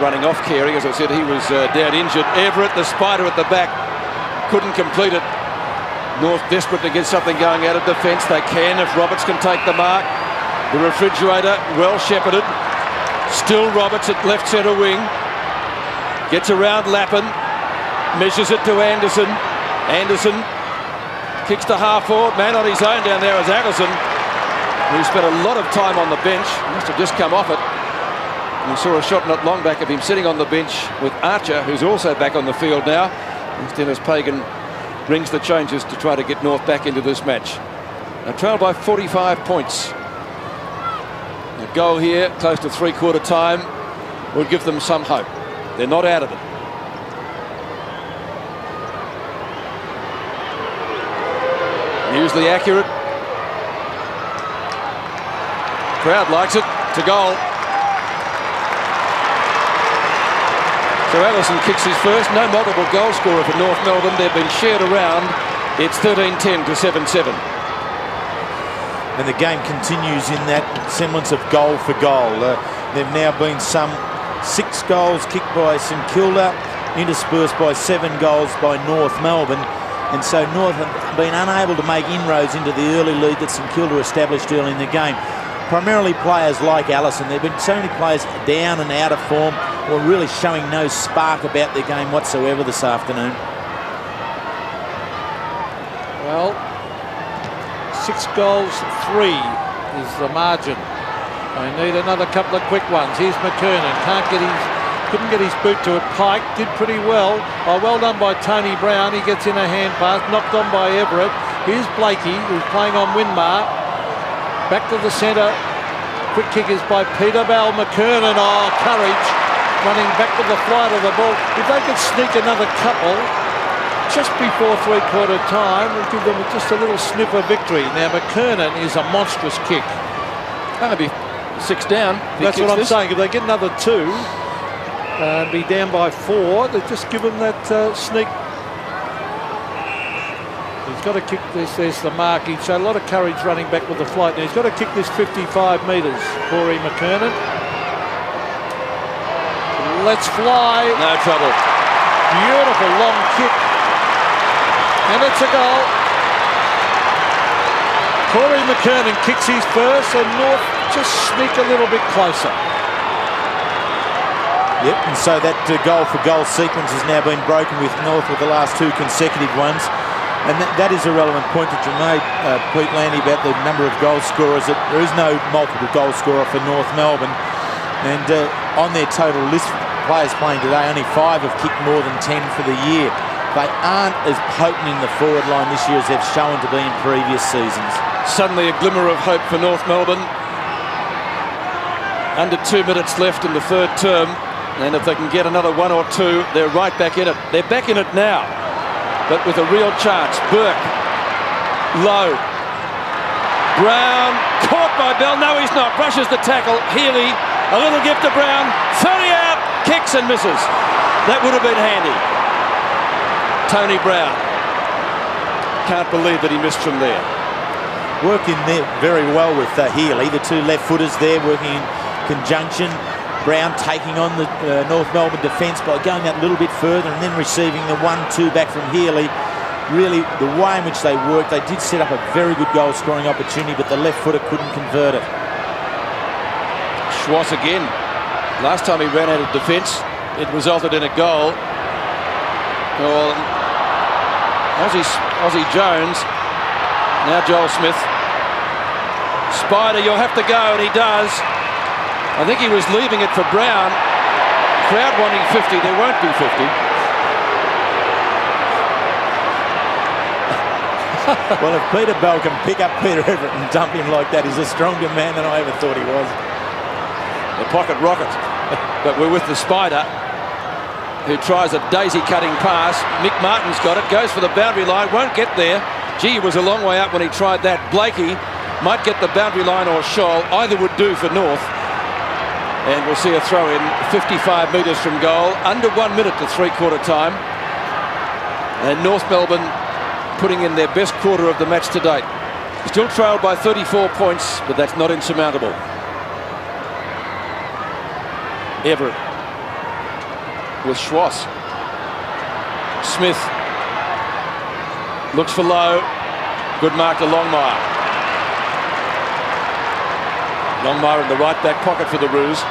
Running off Carey, as I said, he was down injured. Everett, the spider at the back, couldn't complete it. North desperate to get something going out of defence. They can if Roberts can take the mark. The refrigerator, well shepherded. Still Roberts at left centre wing. Gets around Lappin. Measures it to Anderson. Anderson kicks to half forward. Man on his own down there is Anderson, who spent a lot of time on the bench. Must have just come off it. And we saw a shot not long back of him sitting on the bench with Archer, who's also back on the field now. As Dennis Pagan brings the changes to try to get North back into this match. Now trailed by 45 points. A goal here, close to three-quarter time, will give them some hope. They're not out of it. Usually accurate. Crowd likes it. To goal. So Allison kicks his first. No multiple goal scorer for North Melbourne. They've been shared around. It's 13-10 to 7-7. And the game continues in that semblance of goal for goal. There've now been some 6 goals kicked by St Kilda, interspersed by 7 goals by North Melbourne. And so North have been unable to make inroads into the early lead that St Kilda established early in the game. Primarily players like Allison. There have been so many players down and out of form or really showing no spark about their game whatsoever this afternoon. Well, 6 goals, 3 is the margin. They need another couple of quick ones. Here's McKernan. Couldn't get his boot to it. Pike did pretty well. Oh, well done by Tony Brown. He gets in a hand pass, knocked on by Everett. Here's Blakey, who's playing on Winmar. Back to the centre. Quick kick is by Peter Bell. McKernan, oh, courage. Running back with the flight of the ball. If they could sneak another couple just before three-quarter time, we'll give them just a little sniff of victory. Now, McKernan is a monstrous kick. That'll be 6 down. That's what I'm saying. If they get another 2 and be down by 4, they just give them that sneak. He's got to kick this. There's the mark. He's shown a lot of courage running back with the flight. Now he's got to kick this 55 metres, Corey McKernan. Let's fly. No trouble. Beautiful long kick. And it's a goal. Corey McKernan kicks his first and North just sneak a little bit closer. Yep, and so that goal-for-goal sequence has now been broken with North with the last 2 consecutive ones. And that is a relevant point that you made, Pete Landy, about the number of goal scorers. There is no multiple goal scorer for North Melbourne. And on their total list of players playing today, only 5 have kicked more than 10 for the year. They aren't as potent in the forward line this year as they've shown to be in previous seasons. Suddenly a glimmer of hope for North Melbourne. Under 2 minutes left in the third term. And if they can get another 1 or 2, they're right back in it. They're back in it now, but with a real chance. Burke, low. Brown, caught by Bell. No, he's not. Brushes the tackle. Healy, a little gift to Brown. 30 out, kicks and misses. That would have been handy. Tony Brown. Can't believe that he missed from there. Working there very well with Healy. The 2 left-footers there working in conjunction. Brown taking on the North Melbourne defence by going that little bit further and then receiving the 1-2 back from Healy. Really, the way in which they worked, they did set up a very good goal-scoring opportunity, but the left-footer couldn't convert it. Schwartz again. Last time he ran out of defence, it resulted in a goal. Well, Aussie Jones. Now Joel Smith. Spider, you'll have to go, and he does. I think he was leaving it for Brown. Crowd wanting 50. There won't be 50. Well, if Peter Bell can pick up Peter Everett and dump him like that, he's a stronger man than I ever thought he was. The pocket rocket. But we're with the Spider, who tries a daisy-cutting pass. Mick Martin's got it. Goes for the boundary line. Won't get there. Gee, he was a long way up when he tried that. Blakey might get the boundary line or Scholl. Either would do for North. And we'll see a throw in 55 metres from goal. Under 1 minute to three-quarter time. And North Melbourne putting in their best quarter of the match to date. Still trailed by 34 points, but that's not insurmountable. Everett with Schwartz. Smith looks for low. Good mark to Longmire. Longmire in the right back pocket for the Roos.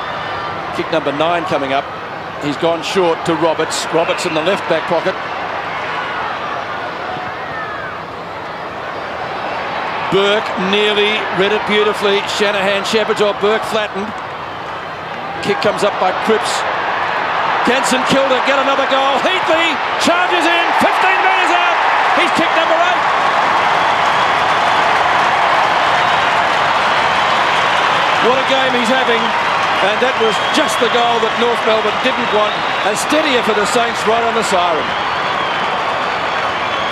Kick number 9 coming up. He's gone short to Roberts. Roberts in the left back pocket. Burke nearly read it beautifully. Shanahan shepherds, or Burke flattened. Kick comes up by Cripps. Can St Kilda get another goal? Heatley charges in. 15 metres out. He's kicked number 8. What a game he's having, and that was just the goal that North Melbourne didn't want. And steadier for the Saints right on the siren.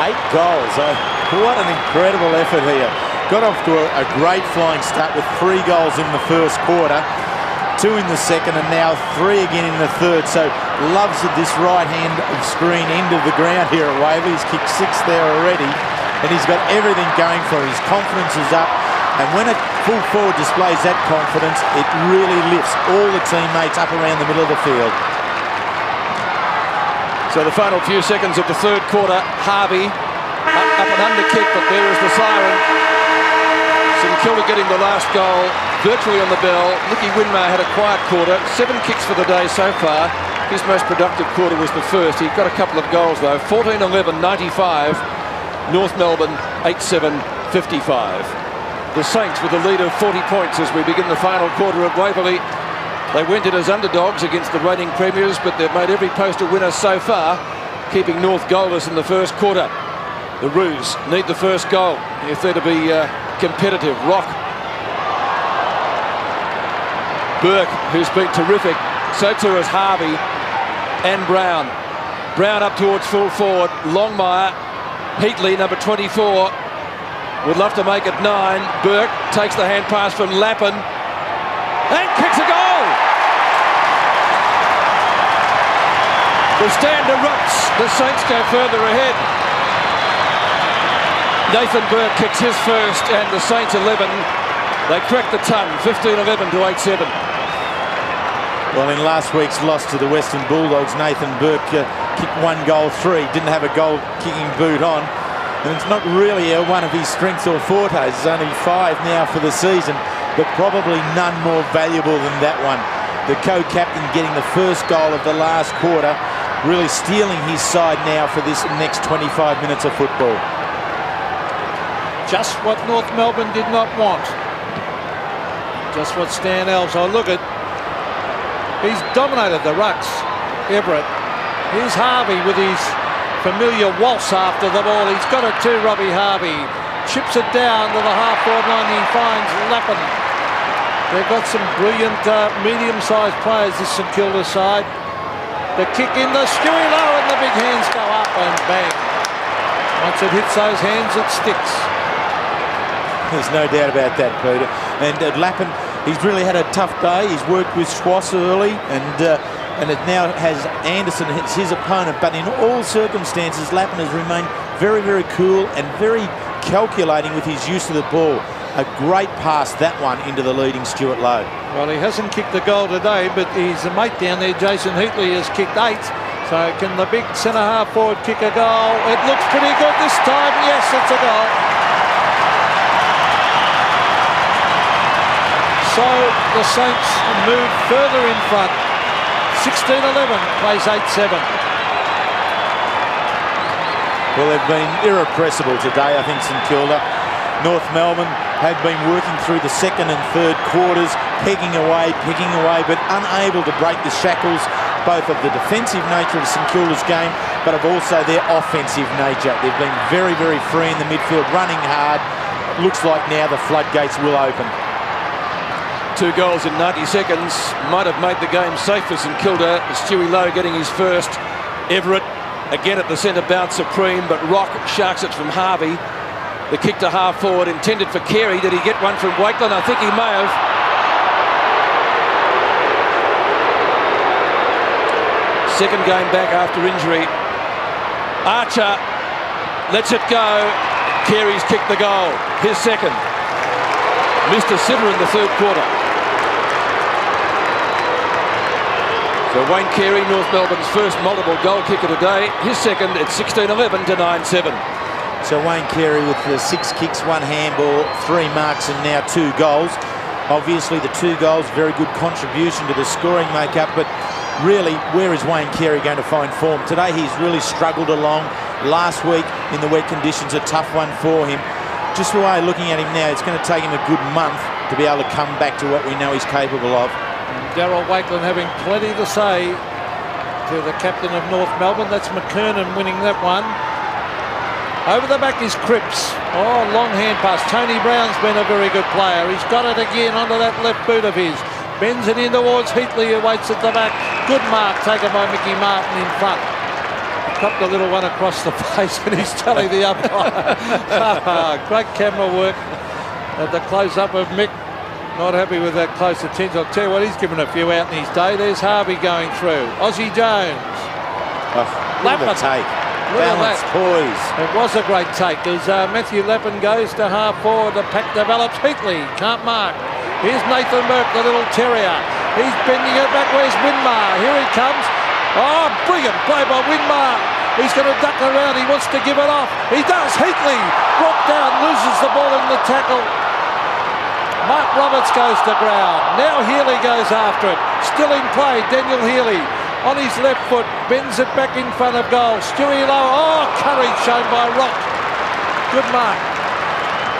8 goals. What an incredible effort here. Got off to a great flying start with 3 goals in the first quarter, 2 in the second, and now 3 again in the third. So loves at this right-hand screen end of the ground here at Waverley. He's kicked 6 there already, and he's got everything going for him. His confidence is up. And when a full forward displays that confidence, it really lifts all the teammates up around the middle of the field. So the final few seconds of the third quarter, Harvey up and under kick, but there is the siren. St Kilda getting the last goal, virtually on the bell. Nicky Winmar had a quiet quarter, 7 kicks for the day so far. His most productive quarter was the first. He got a couple of goals though. 14-11, 95. North Melbourne, 8-7, 55. The Saints with a lead of 40 points as we begin the final quarter at Waverley. They went in as underdogs against the reigning premiers, but they've made every post a winner so far, keeping North goalless in the first quarter. The Roos need the first goal if they're to be competitive. Rock. Burke, who's been terrific. So too has Harvey and Brown. Brown up towards full forward. Longmire. Heatley, number 24. Would love to make it 9. Burke takes the hand pass from Lappin and kicks a goal. The stand erupts. The Saints go further ahead. Nathan Burke kicks his first, and the Saints 11. They crack the ton, 15-11 to 8-7. Well, in last week's loss to the Western Bulldogs, Nathan Burke kicked 1 goal 3. Didn't have a goal-kicking boot on. And it's not really one of his strengths or fortes. There's only 5 now for the season, but probably none more valuable than that one. the co-captain, getting the first goal of the last quarter, really stealing his side now for this next 25 minutes of football. Just what North Melbourne did not want. Just what Stan Alves, look at, he's dominated the rucks, Everett. Here's Harvey with his familiar waltz after the ball. He's got it too, Robbie Harvey. Chips it down to the half-forward line. He finds Lappin. They've got some brilliant medium-sized players, this St Kilda side. The kick in the Stewie Low, and the big hands go up and bang. Once it hits those hands, it sticks. There's no doubt about that, Peter. And Lappin, he's really had a tough day. He's worked with Schwass early, and it now has Anderson as his opponent. But in all circumstances, Lappin has remained very, very cool and very calculating with his use of the ball. A great pass, that one, into the leading Stuart Lowe. Well, he hasn't kicked the goal today, but his mate down there, Jason Heatley, has kicked 8. So can the big centre-half forward kick a goal? It looks pretty good this time. Yes, it's a goal. So the Saints move further in front. 16-11, plays 8-7. Well, they've been irrepressible today, I think, St Kilda. North Melbourne have been working through the second and third quarters, picking away, but unable to break the shackles, both of the defensive nature of St Kilda's game, but of also their offensive nature. They've been very, very free in the midfield, running hard. Looks like now the floodgates will open. 2 goals in 90 seconds might have made the game safe for St Kilda. Stewie Lowe getting his first. Everett again at the centre, bounce supreme, but Rock sharks it from Harvey. The kick to half forward intended for Carey. Did he get one from Wakeland? I think he may have. Second game back after injury. Archer lets it go. Carey's kicked the goal. His second. Missed a sitter in the third quarter. So Wayne Carey, North Melbourne's first multiple goal kicker today. His second at 16-11 to 9-7. So Wayne Carey with the 6 kicks, 1 handball, 3 marks, and now 2 goals. Obviously the 2 goals, very good contribution to the scoring makeup, but really, where is Wayne Carey going to find form? Today he's really struggled along. Last week in the wet conditions, a tough one for him. Just the way looking at him now, it's going to take him a good month to be able to come back to what we know he's capable of. Darryl Wakeland having plenty to say to the captain of North Melbourne. That's McKernan winning that one. Over the back is Cripps. Oh, long hand pass. Tony Brown's been a very good player. He's got it again onto that left boot of his. Bends it in towards Heatley, who waits at the back. Good mark taken by Mickey Martin in front. Copped a little one across the face, and he's telling the umpire. Great camera work at the close-up of Mick. Not happy with that close attention. I'll tell you what, he's given a few out in his day. There's Harvey going through. Aussie Jones. Lappin. Take. Balance, poise. It was a great take as Matthew Lappin goes to half forward. The pack develops. Heatley can't mark. Here's Nathan Burke, the little terrier. He's bending it back. Where's Winmar? Here he comes. Oh, brilliant play by Winmar. He's going to duck around. He wants to give it off. He does. Heatley brought down, loses the ball in the tackle. Mark Roberts goes to ground. Now Healy goes after it. Still in play, Daniel Healy. On his left foot, bends it back in front of goal. Stewie Lowe. Oh, courage shown by Rock. Good mark.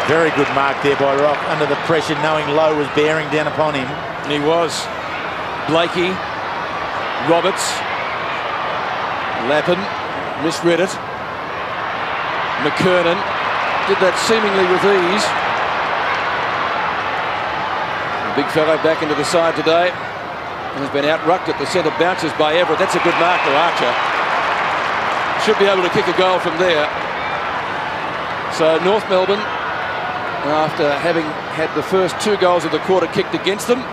Very good mark there by Rock, under the pressure, knowing Lowe was bearing down upon him. He was. Blakey, Roberts, Lappin, misread it. McKernan did that seemingly with ease. The big fellow back into the side today. Has been out-rucked at the centre, bounces by Everett. That's a good mark to Archer. Should be able to kick a goal from there. So North Melbourne, after having had the first 2 goals of the quarter kicked against them,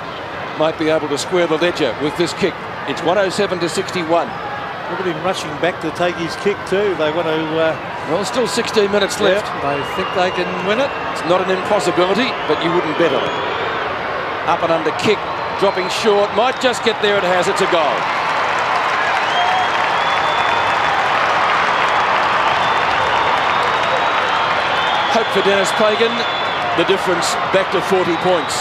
might be able to square the ledger with this kick. It's 107 to 61. Look at him rushing back to take his kick too. They want to... well, still 16 minutes left. They think they can win it. It's not an impossibility, but you wouldn't bet on it. Up and under kick. Dropping short, might just get there, it has, it's a goal. Hope for Dennis Pagan, the difference back to 40 points.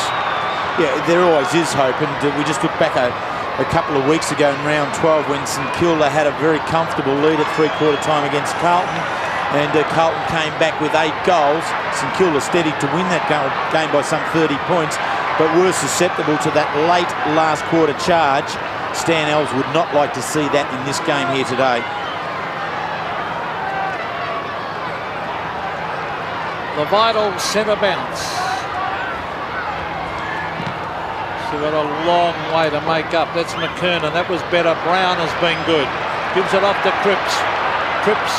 Yeah, there always is hope, and we just look back a couple of weeks ago in round 12 when St Kilda had a very comfortable lead at three-quarter time against Carlton, and Carlton came back with 8 goals. St Kilda steadied to win that game by some 30 points, but were susceptible to that late last quarter charge. Stan Ells would not like to see that in this game here today. The vital centre bounce. She's got a long way to make up. That's McKernan. That was better. Brown has been good. Gives it off to Cripps. Cripps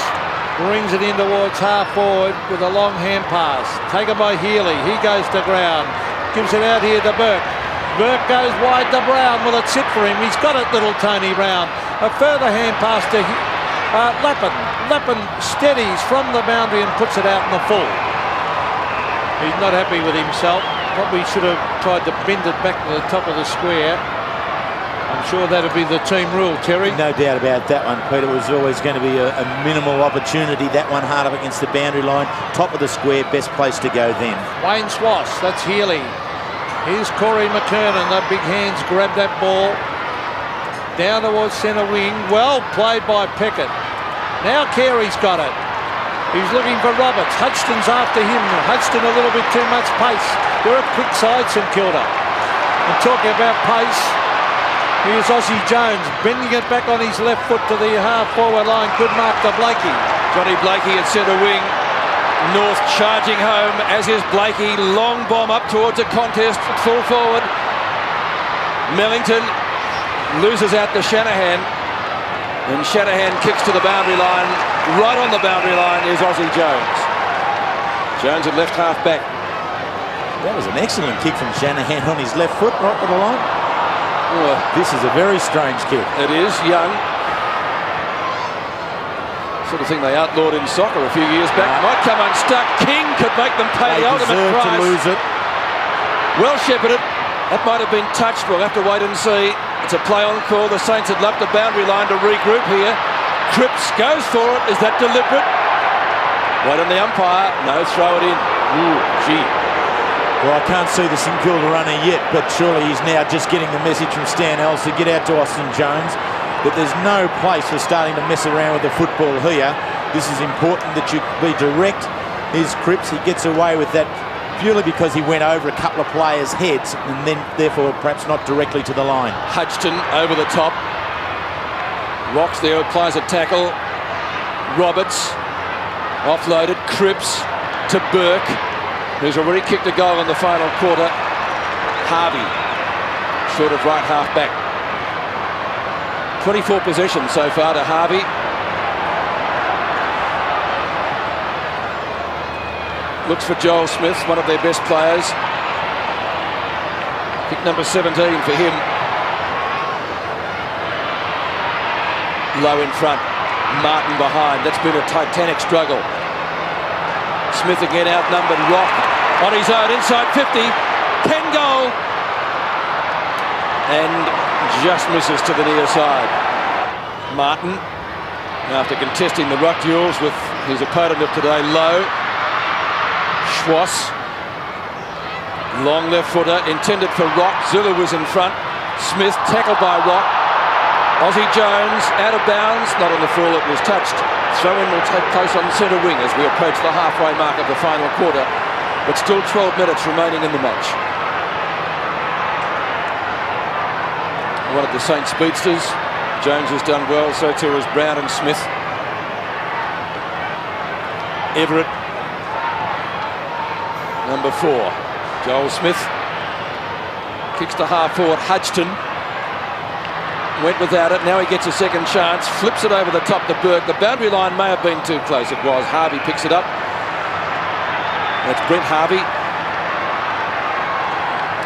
brings it in towards half forward with a long hand pass. Taken by Healy. He goes to ground. Gives it out here to Burke. Burke goes wide to Brown. Will it sit for him? He's got it, little Tony Brown. A further hand pass to Lappin. Lappin steadies from the boundary and puts it out in the full. He's not happy with himself. Probably should have tried to bend it back to the top of the square. I'm sure that'll be the team rule, Terry. No doubt about that one, Peter. It was always going to be a minimal opportunity. That one hard up against the boundary line. Top of the square, best place to go then. Wayne Swass, that's Healy. Here's Corey McKernan. The big hands grab that ball. Down towards centre wing. Well played by Peckett. Now Carey's got it. He's looking for Roberts. Hudgston's after him. Hudgston a little bit too much pace. They're a quick side, St Kilda. And talking about pace, here's Aussie Jones bending it back on his left foot to the half-forward line. Good mark to Blakey. Johnny Blakey at centre wing. North charging home, as is Blakey. Long bomb up towards a contest. Full forward. Mellington loses out to Shanahan. And Shanahan kicks to the boundary line. Right on the boundary line is Aussie Jones. Jones at left half back. That was an excellent kick from Shanahan on his left foot, right to the line. Oh, this is a very strange kick. It is. Young. Sort of thing they outlawed in soccer a few years back. Might come unstuck. King could make them pay the ultimate price. To lose it. Well shepherded. That might have been touched. We'll have to wait and see. It's a play on call. The Saints had left the boundary line to regroup here. Cripps goes for it. Is that deliberate? Wait on the umpire. No, throw it in. Ooh, gee. Well, I can't see the St Kilda runner yet, but surely he's now just getting the message from Stan Ells to get out to Austin Jones that there's no place for starting to mess around with the football here. This is important that you be direct. Here's Cripps. He gets away with that purely because he went over a couple of players' heads and then therefore perhaps not directly to the line. Hudgston over the top. Rocks there, applies a tackle. Roberts offloaded. Cripps to Burke, who's already kicked a goal in the final quarter. Harvey short of right half back. 24 possessions so far to Harvey. Looks for Joel Smith, one of their best players. Kick number 17 for him. Low in front. Martin behind. That's been a titanic struggle. Smith again outnumbered. Rock on his own inside 50. Can goal. And just misses to the near side. Martin, after contesting the ruck duels with his opponent of today, Lowe. Schwass, long left footer, intended for Rock. Zulu was in front. Smith tackled by Rock. Aussie Jones out of bounds, not on the full, it was touched. Throw-in will take place on centre wing as we approach the halfway mark of the final quarter, but still 12 minutes remaining in the match. One of the Saints speedsters. Jones has done well, so too has Brown and Smith. Everett. Number 4, Joel Smith. Kicks to half forward. Hudgston went without it. Now he gets a second chance. Flips it over the top to Burke. The boundary line may have been too close. It was. Harvey picks it up. That's Brent Harvey.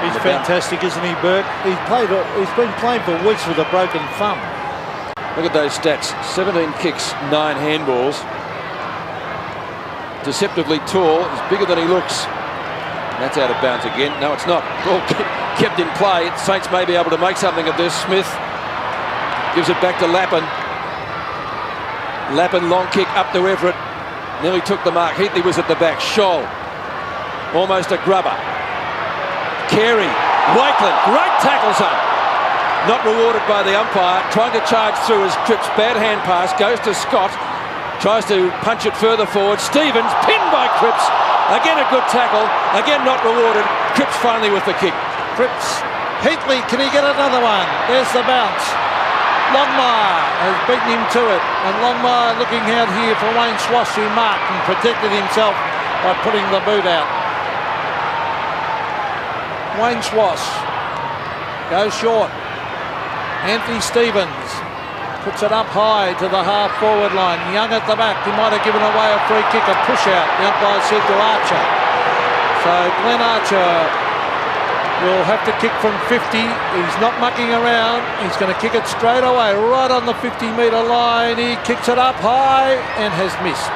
He's fantastic, isn't he, Burke? He's been playing for weeks with a broken thumb. Look at those stats. 17 kicks, 9 handballs. Deceptively tall. He's bigger than he looks. That's out of bounds again. No, it's not. Ball kept in play. Saints may be able to make something of this. Smith gives it back to Lappin. Lappin, long kick up to Everett. Nearly took the mark. Heatley was at the back. Scholl, almost a grubber. Carey Wakeland, great tackles up. Not rewarded by the umpire. Trying to charge through as Cripps, bad hand pass, goes to Scott. Tries to punch it further forward. Stevens, pinned by Cripps. Again a good tackle. Again not rewarded. Cripps finally with the kick. Cripps. Heatley, can he get another one? There's the bounce. Longmire has beaten him to it. And Longmire looking out here for Wayne Swass, who marked and protected himself by putting the boot out. Wayne Swass goes short. Anthony Stevens puts it up high to the half-forward line. Young at the back. He might have given away a free kick, a push-out. The umpire said to Archer. So Glenn Archer will have to kick from 50. He's not mucking around. He's going to kick it straight away, right on the 50-metre line. He kicks it up high and has missed.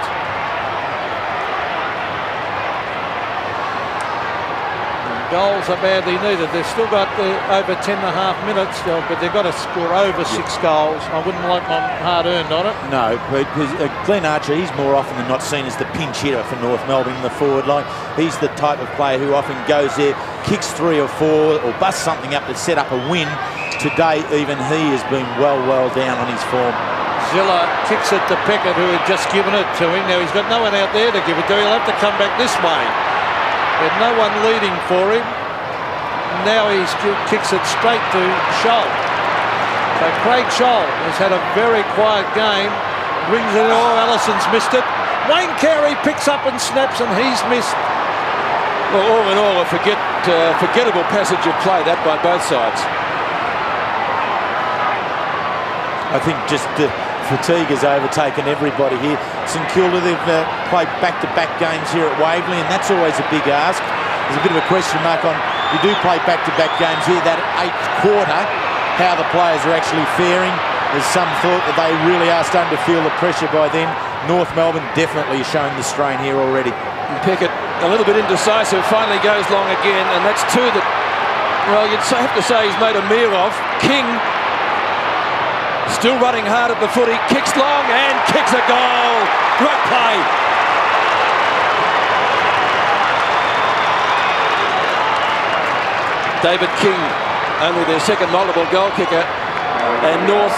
Goals are badly needed. They've still got over 10 and a half minutes, but they've got to score over 6 goals. I wouldn't like my hard-earned on it. No, because Glenn Archer, he's more often than not seen as the pinch hitter for North Melbourne in the forward line. He's the type of player who often goes there, kicks 3 or 4, or busts something up to set up a win. Today, even he has been well down on his form. Zilla kicks it to Peckett, who had just given it to him. Now he's got no one out there to give it to. He'll have to come back this way. With no one leading for him. Now he kicks it straight to Scholl. So Craig Scholl has had a very quiet game. Brings it in. Oh, Allison's missed it. Wayne Carey picks up and snaps, and he's missed. Well, all in all, a forgettable passage of play, that by both sides. I think just fatigue has overtaken everybody here. St Kilda, they've played back-to-back games here at Waverley, and that's always a big ask. There's a bit of a question mark on, you do play back-to-back games here, that 8th quarter, how the players are actually faring. There's some thought that they really are starting to feel the pressure by then. North Melbourne definitely showing the strain here already. And Peckett, a little bit indecisive, finally goes long again, and that's 2 that, well, you'd have to say he's made a meal of. King still running hard at the footy, kicks long and kicks a goal. Great play. David King, only their second multiple goal kicker, and North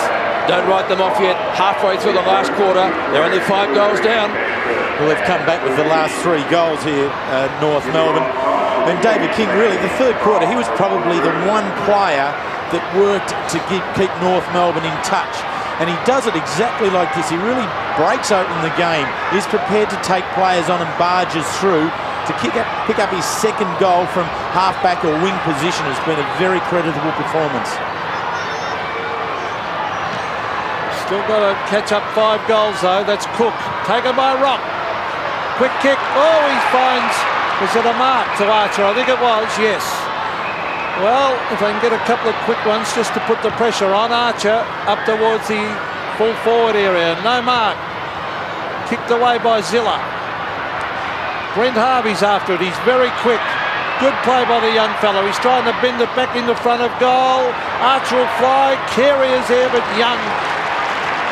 don't write them off yet. Halfway through the last quarter, they're only 5 goals down. Well, they've come back with the last 3 goals here, North Melbourne. And David King, really, the 3rd quarter, he was probably the one player that worked to keep North Melbourne in touch. And he does it exactly like this. He really breaks open the game. He's prepared to take players on and barges through to pick up his 2nd goal from halfback or wing position. Has been a very creditable performance. Still got to catch up 5 goals, though. That's Cook. Taken by Rock. Quick kick. Oh, he finds... Was it a mark to Archer? I think it was, yes. Well, if I can get a couple of quick ones just to put the pressure on Archer up towards the full forward area. No mark. Kicked away by Zilla. Brent Harvey's after it. He's very quick. Good play by the young fellow. He's trying to bend it back into front of goal. Archer will fly. Carey is there, but Young,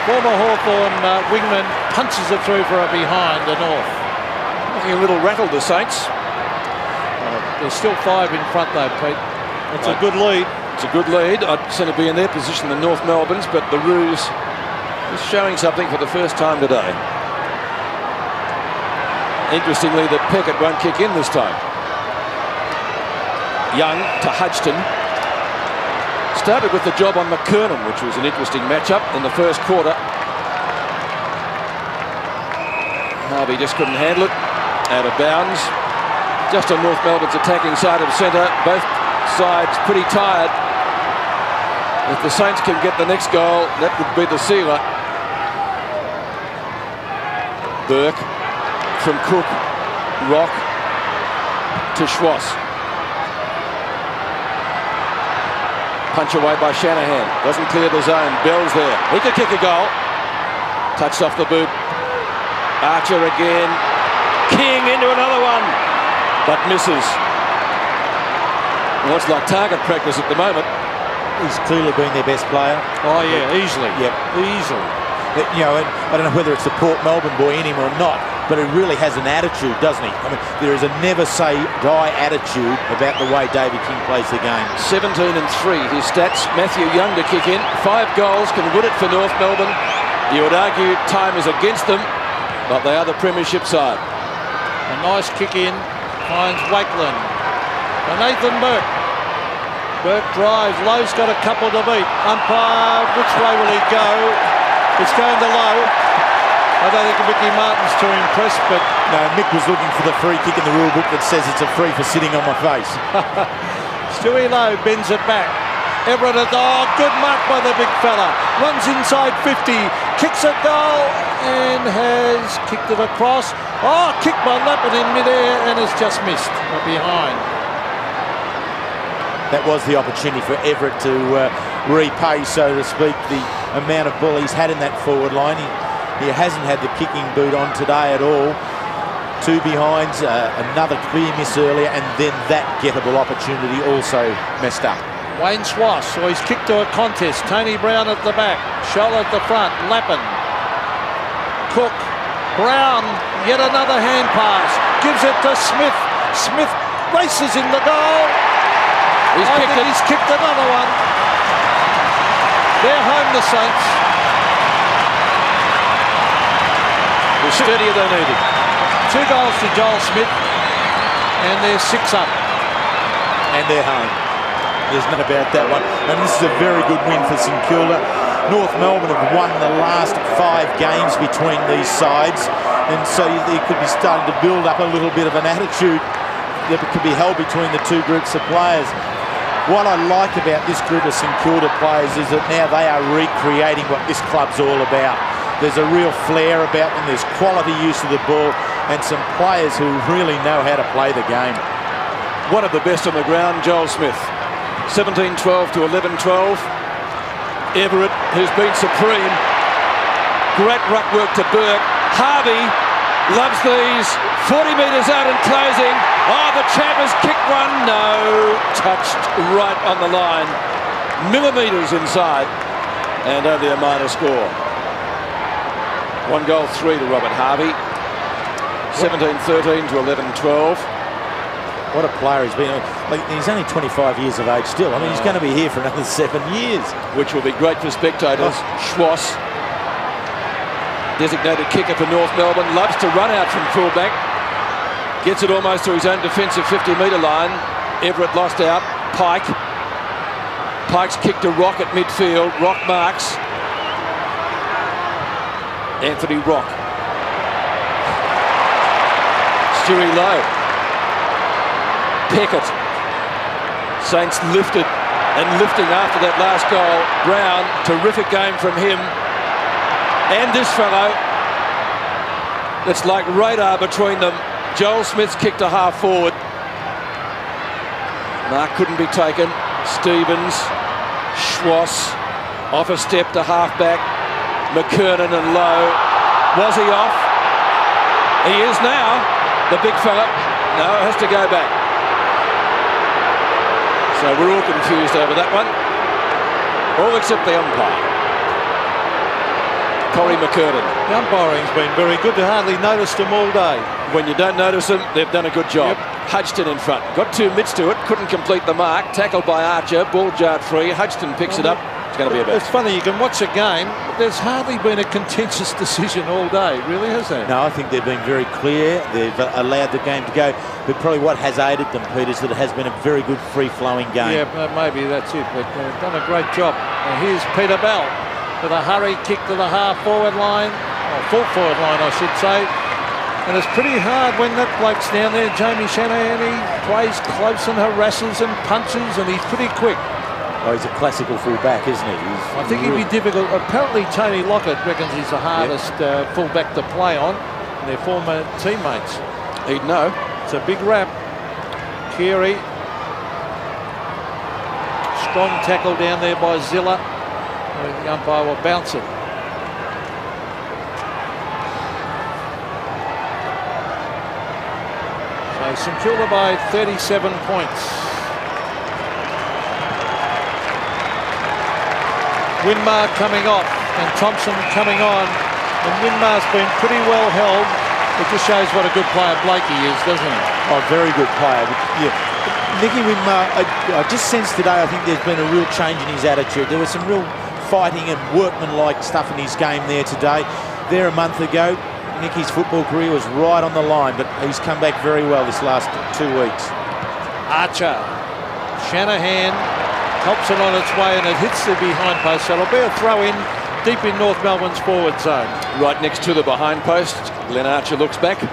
former Hawthorn wingman, punches it through for a behind the North. Looking a little rattled, the Saints. There's still 5 in front, though, Pete. It's a good lead. It's a good lead. I'd sooner be in their position than North Melbourne's, but the Roos is showing something for the first time today. Interestingly, that Peckett won't kick in this time. Young to Hudgton. Started with the job on McKernan, which was an interesting matchup in the 1st quarter. Harvey just couldn't handle it. Out of bounds. Just on North Melbourne's attacking side of centre. Both sides pretty tired. If the Saints can get the next goal, that would be the sealer. Burke from Cook. Rock to Schwass. Punch away by Shanahan. Doesn't clear the zone. Bell's there. He could kick a goal. Touched off the boot. Archer again. King into another one. But misses. Well, it's like target practice at the moment. He's clearly been their best player. Oh, yeah, easily. Yep. Easily. You know, I don't know whether it's the Port Melbourne boy in him or not, but he really has an attitude, doesn't he? I mean, there is a never say die attitude about the way David King plays the game. 17 and 3, his stats. Matthew Young to kick in. 5 goals, can win it for North Melbourne. You would argue time is against them, but they are the premiership side. A nice kick in, finds Wakeland. And Nathan Burke. Burke drives, Lowe's got a couple to beat. Umpire, which way will he go? It's going to Lowe. I don't think Mickey Martin's too impressed, but... No, Mick was looking for the free kick in the rule book that says it's a free for sitting on my face. Stewie Lowe bends it back. Everett, good mark by the big fella. Runs inside 50, kicks a goal and has kicked it across. Kicked by Lappin in midair and has just missed behind. That was the opportunity for Everett to repay, so to speak, the amount of ball he's had in that forward line. He hasn't had the kicking boot on today at all. 2 behinds, another clear miss earlier, and then that gettable opportunity also messed up. Wayne Swass, he's kicked to a contest. Tony Brown at the back, Scholl at the front, Lappin. Cook, Brown, yet another hand pass, gives it to Smith. Smith races in the goal. He's kicked another one. They're home, the Saints. The steadier they needed. 2 goals to Joel Smith, and they're 6 up. And they're home. There's none about that one. And this is a very good win for St Kilda. North Melbourne have won the last 5 games between these sides, and so they could be starting to build up a little bit of an attitude that could be held between the 2 groups of players. What I like about this group of St Kilda players is that now they are recreating what this club's all about. There's a real flair about them, there's quality use of the ball, and some players who really know how to play the game. One of the best on the ground, Joel Smith. 17-12 to 11-12. Everett, who's been supreme. Great ruck work to Burke. Harvey loves these. 40 metres out and closing. The champ has kicked one. No. Touched right on the line. Millimetres inside. And only a minor score. 1 goal, 3 to Robert Harvey. 17-13 to 11-12. What a player he's been. He's only 25 years of age still. I mean, he's going to be here for another 7 years. Which will be great for spectators. Schwass, designated kicker for North Melbourne, loves to run out from fullback. Gets it almost to his own defensive 50-metre line. Everett lost out. Pike. Pike's kicked to Rock at midfield. Rock marks. Anthony Rock. Stewie Lowe. Peckett. Saints lifted and lifting after that last goal. Brown, terrific game from him. And this fellow, it's like radar between them. Joel Smith's kicked to half forward. Mark couldn't be taken. Stevens, Schwass, off a step to half back. McKernan and Lowe. Was he off? He is now, the big fella. No, it has to go back. So we're all confused over that one. All except the umpire. Corey McKernan. The umpiring's been very good. I hardly noticed them all day. When you don't notice them, they've done a good job. Yep. Hudson in front. Got 2 mitts to it. Couldn't complete the mark. Tackled by Archer. Ball jarred free. Hudson picks it up. It's going to be a bit. It's funny, you can watch a game, but there's hardly been a contentious decision all day, really, has there? No, I think they've been very clear. They've allowed the game to go. But probably what has aided them, Pete, is that it has been a very good free-flowing game. Yeah, maybe that's it. But they've done a great job. Here's Peter Bell with a hurry kick to the half-forward line, or full-forward line, I should say. And it's pretty hard when that bloke's down there, Jamie Shanahan. He plays close and harasses and punches, and he's pretty quick. Oh, he's a classical full-back, isn't he? I think he'd be difficult. Apparently, Tony Lockett reckons he's the hardest full-back to play on. And they're former teammates. He'd know. It's a big rap. Keary. Strong tackle down there by Zilla. The umpire will bounce it. So St Kilda by 37 points. Winmar coming off and Thompson coming on. And Winmar's been pretty well held. It just shows what a good player Blakey is, doesn't it? Oh, very good player. Yeah. Nicky, I just sensed today, I think there's been a real change in his attitude. There was some real fighting and workmanlike stuff in his game there today. There a month ago, Nicky's football career was right on the line, but he's come back very well this last 2 weeks. Archer. Shanahan helps it on its way and it hits the behind post. So it'll be a throw in deep in North Melbourne's forward zone. Right next to the behind post. Glenn Archer looks back.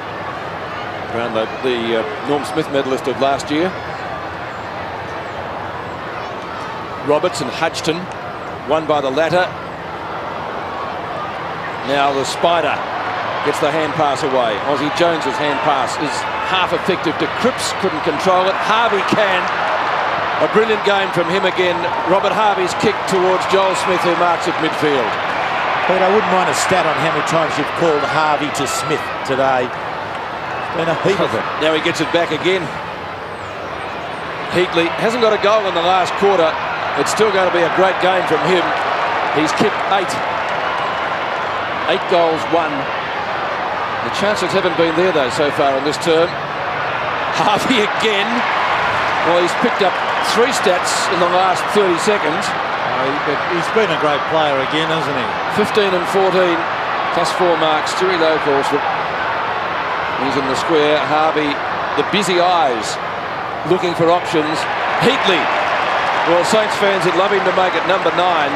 Around the Norm Smith medalist of last year. Roberts and Hudgton, won by the latter. Now the Spider gets the hand pass away. Aussie Jones's hand pass is half effective to Cripps, couldn't control it. Harvey can. A brilliant game from him again. Robert Harvey's kick towards Joel Smith, who marks at midfield. But I wouldn't mind a stat on how many times you've called Harvey to Smith today. It's been a heap of it. Now he gets it back again. Heatley hasn't got a goal in the last quarter. It's still going to be a great game from him. He's kicked 8. 8 goals, 1. The chances haven't been there, though, so far in this term. Harvey again. Well, he's picked up 3 stats in the last 30 seconds. He's been a great player again, hasn't he? 15 and 14, plus 4 marks. Stewie Lowe, of course, he's in the square. Harvey, the busy eyes, looking for options. Heatley. Well, Saints fans would love him to make it number 9.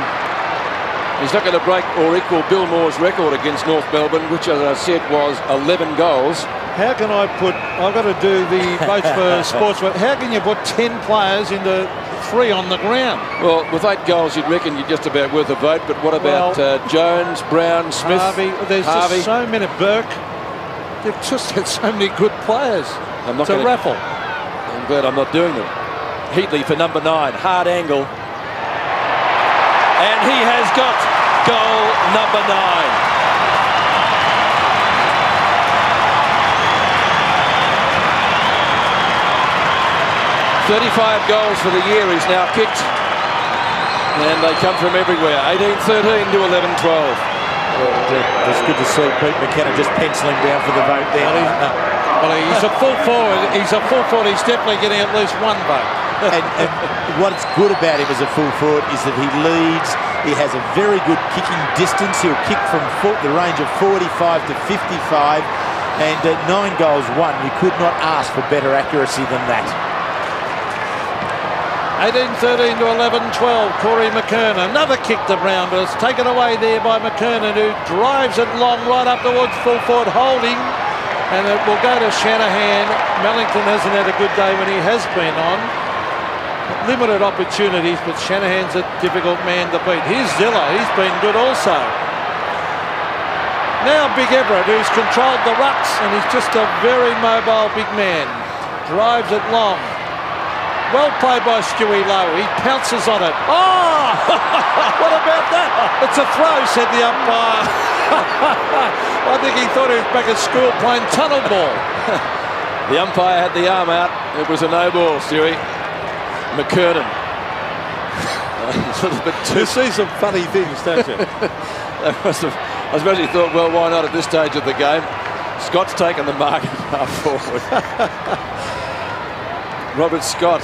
He's not going to break or equal Bill Moore's record against North Melbourne, which, as I said, was 11 goals. How can I put... I've got to do the votes for sports, but how can you put 10 players into 3 on the ground? Well, with 8 goals, you'd reckon you're just about worth a vote, but what about Jones, Brown, Smith, There's just so many. Burke. They've just had so many good players. It's a raffle. I'm glad I'm not doing them. Heatley for number 9, hard angle. And he has got goal number 9. 35 goals for the year he's now kicked. And they come from everywhere. 18-13 to 11-12. It's good to see Pete McKenna just penciling down for the vote there. Well, he's a full forward. He's a full forward. He's definitely getting at least 1 vote. and what's good about him as a full forward is that he leads. He has a very good kicking distance. He'll kick from the range of 45 to 55. And 9 goals, 1. You could not ask for better accuracy than that. 18-13 to 11-12. Corey McKernan. Another kick to Brown, but it's taken away there by McKernan, who drives it long right up towards full forward, holding. And it will go to Shanahan. Mellington hasn't had a good day when he has been on. Limited opportunities, but Shanahan's a difficult man to beat. Here's Zilla. He's been good also. Now Big Everett, who's controlled the rucks, and he's just a very mobile big man. Drives it long. Well played by Stewie Lowe. He pounces on it. Oh! What about that? It's a throw, said the umpire. I think he thought he was back at school playing tunnel ball. The umpire had the arm out. It was a no ball, Stewie. McKernan. You see some funny things, don't you? I suppose he thought, well, why not at this stage of the game? Scott's taken the mark at half forward. Robert Scott,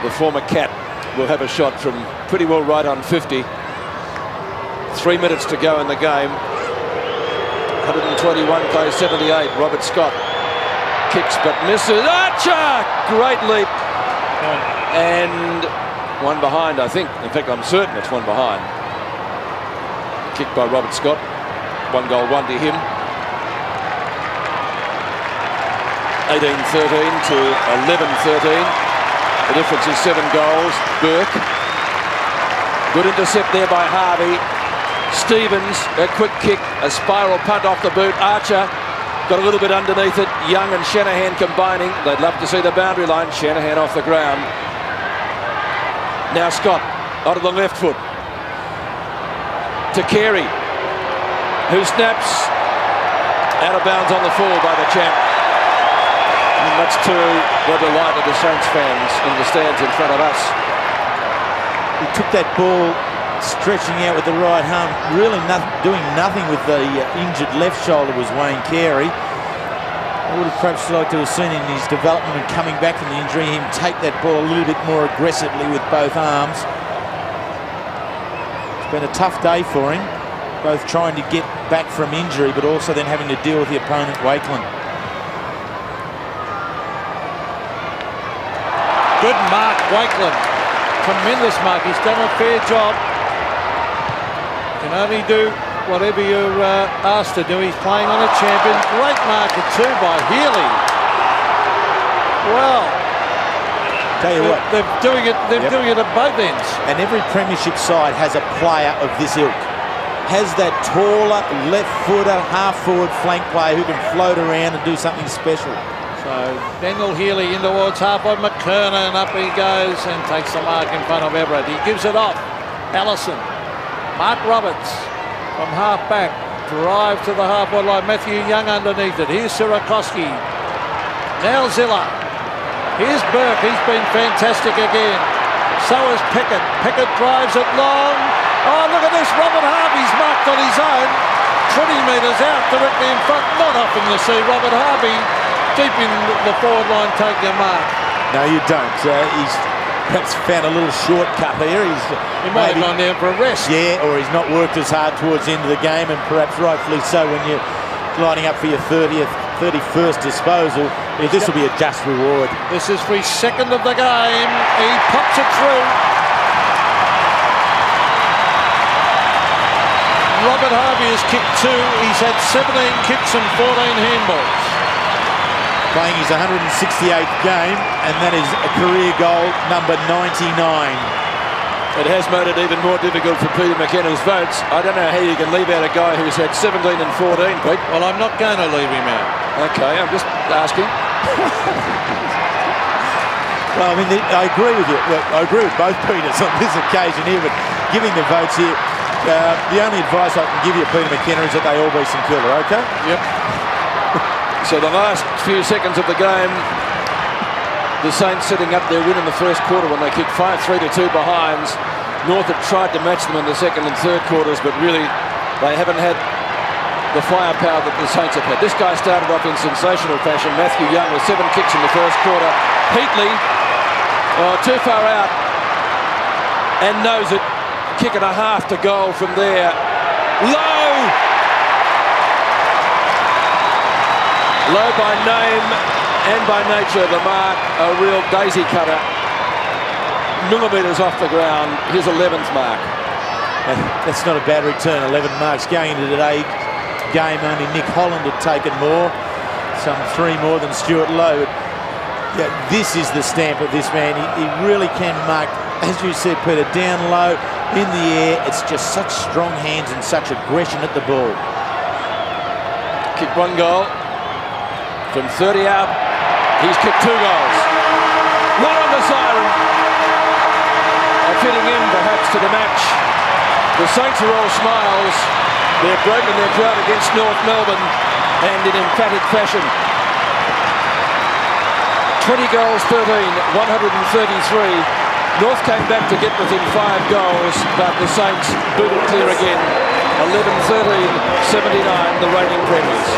the former Cat, will have a shot from pretty well right on 50. 3 minutes to go in the game. 121 plays 78. Robert Scott kicks but misses. Archer! Great leap. And 1 behind, I think. In fact, I'm certain it's 1 behind. Kicked by Robert Scott. 1 goal, 1 to him. 18-13 to 11-13. The difference is 7 goals. Burke. Good intercept there by Harvey. Stevens, a quick kick, a spiral punt off the boot. Archer got a little bit underneath it. Young and Shanahan combining. They'd love to see the boundary line. Shanahan off the ground. Now Scott onto the left foot. To Carey, who snaps out of bounds on the full by the champ. And much to the delight of the Saints fans in the stands in front of us. He took that ball stretching out with the right arm, really doing nothing with the injured left shoulder was Wayne Carey. I would have perhaps liked to have seen in his development and coming back from the injury, him take that ball a little bit more aggressively with both arms. It's been a tough day for him, both trying to get back from injury but also then having to deal with the opponent, Wakeland. Good mark, Wakeland. Tremendous mark. He's done a fair job. Can only do whatever you're asked to do. He's playing on a champion. Great marker too by Healy. Well, tell you what, they're doing it. They're doing it at both ends. And every premiership side has a player of this ilk. Has that taller left-footer, half-forward flank player who can float around and do something special. So Daniel Healy in towards half of McKernan. Up he goes and takes the mark in front of Everett. He gives it off. Allison. Mark Roberts from half back. Drive to the halfway line. Matthew Young underneath it. Here's Sirakoski. Now Zilla. Here's Burke. He's been fantastic again. So is Pickett. Pickett drives it long. Oh, look at this. Robert Harvey's marked on his own. 20 metres out directly in front. Not often you see Robert Harvey deep in the forward line take your mark. No, you don't. He's perhaps found a little shortcut here. He might have gone down for a rest. Yeah, or he's not worked as hard towards the end of the game, and perhaps rightfully so when you're lining up for your 31st disposal. Yeah, this will be a just reward. This is for his second of the game. He pops it through. Robert Harvey has kicked 2. He's had 17 kicks and 14 handballs. Playing his 168th game, and that is a career goal number 99. It has made it even more difficult for Peter McKenna's votes. I don't know how you can leave out a guy who's had 17 and 14, Pete. Well, I'm not going to leave him out. Okay, I'm just asking. Well, I mean, I agree with you. Well, I agree with both Peters on this occasion here, but giving the votes here, the only advice I can give you, Peter McKenna, is that they all be St Kilda, okay? Yep. So the last few seconds of the game, the Saints setting up their win in the first quarter when they kicked 5-3 to 2 behinds. North had tried to match them in the second and third quarters, but really they haven't had the firepower that the Saints have had. This guy started off in sensational fashion. Matthew Young with 7 kicks in the first quarter. Heatley, too far out, and knows it. Kick and a half to goal from there. Low by name and by nature, the mark, a real daisy cutter. Millimetres off the ground, his 11th mark. That's not a bad return, 11 marks. Going into today's game, only Nick Holland had taken more, some 3 more than Stuart Lowe. Yeah, this is the stamp of this man. He really can mark, as you said, Peter, down low, in the air. It's just such strong hands and such aggression at the ball. Kicked 1 goal. From 30 out, he's kicked 2 goals. Right on the siren. Fitting in perhaps to the match. The Saints are all smiles. They're broken their drought against North Melbourne, and in emphatic fashion. 20 goals, 13, 133. North came back to get within 5 goals, but the Saints booted clear again. 11-13, 79, the reigning premiers.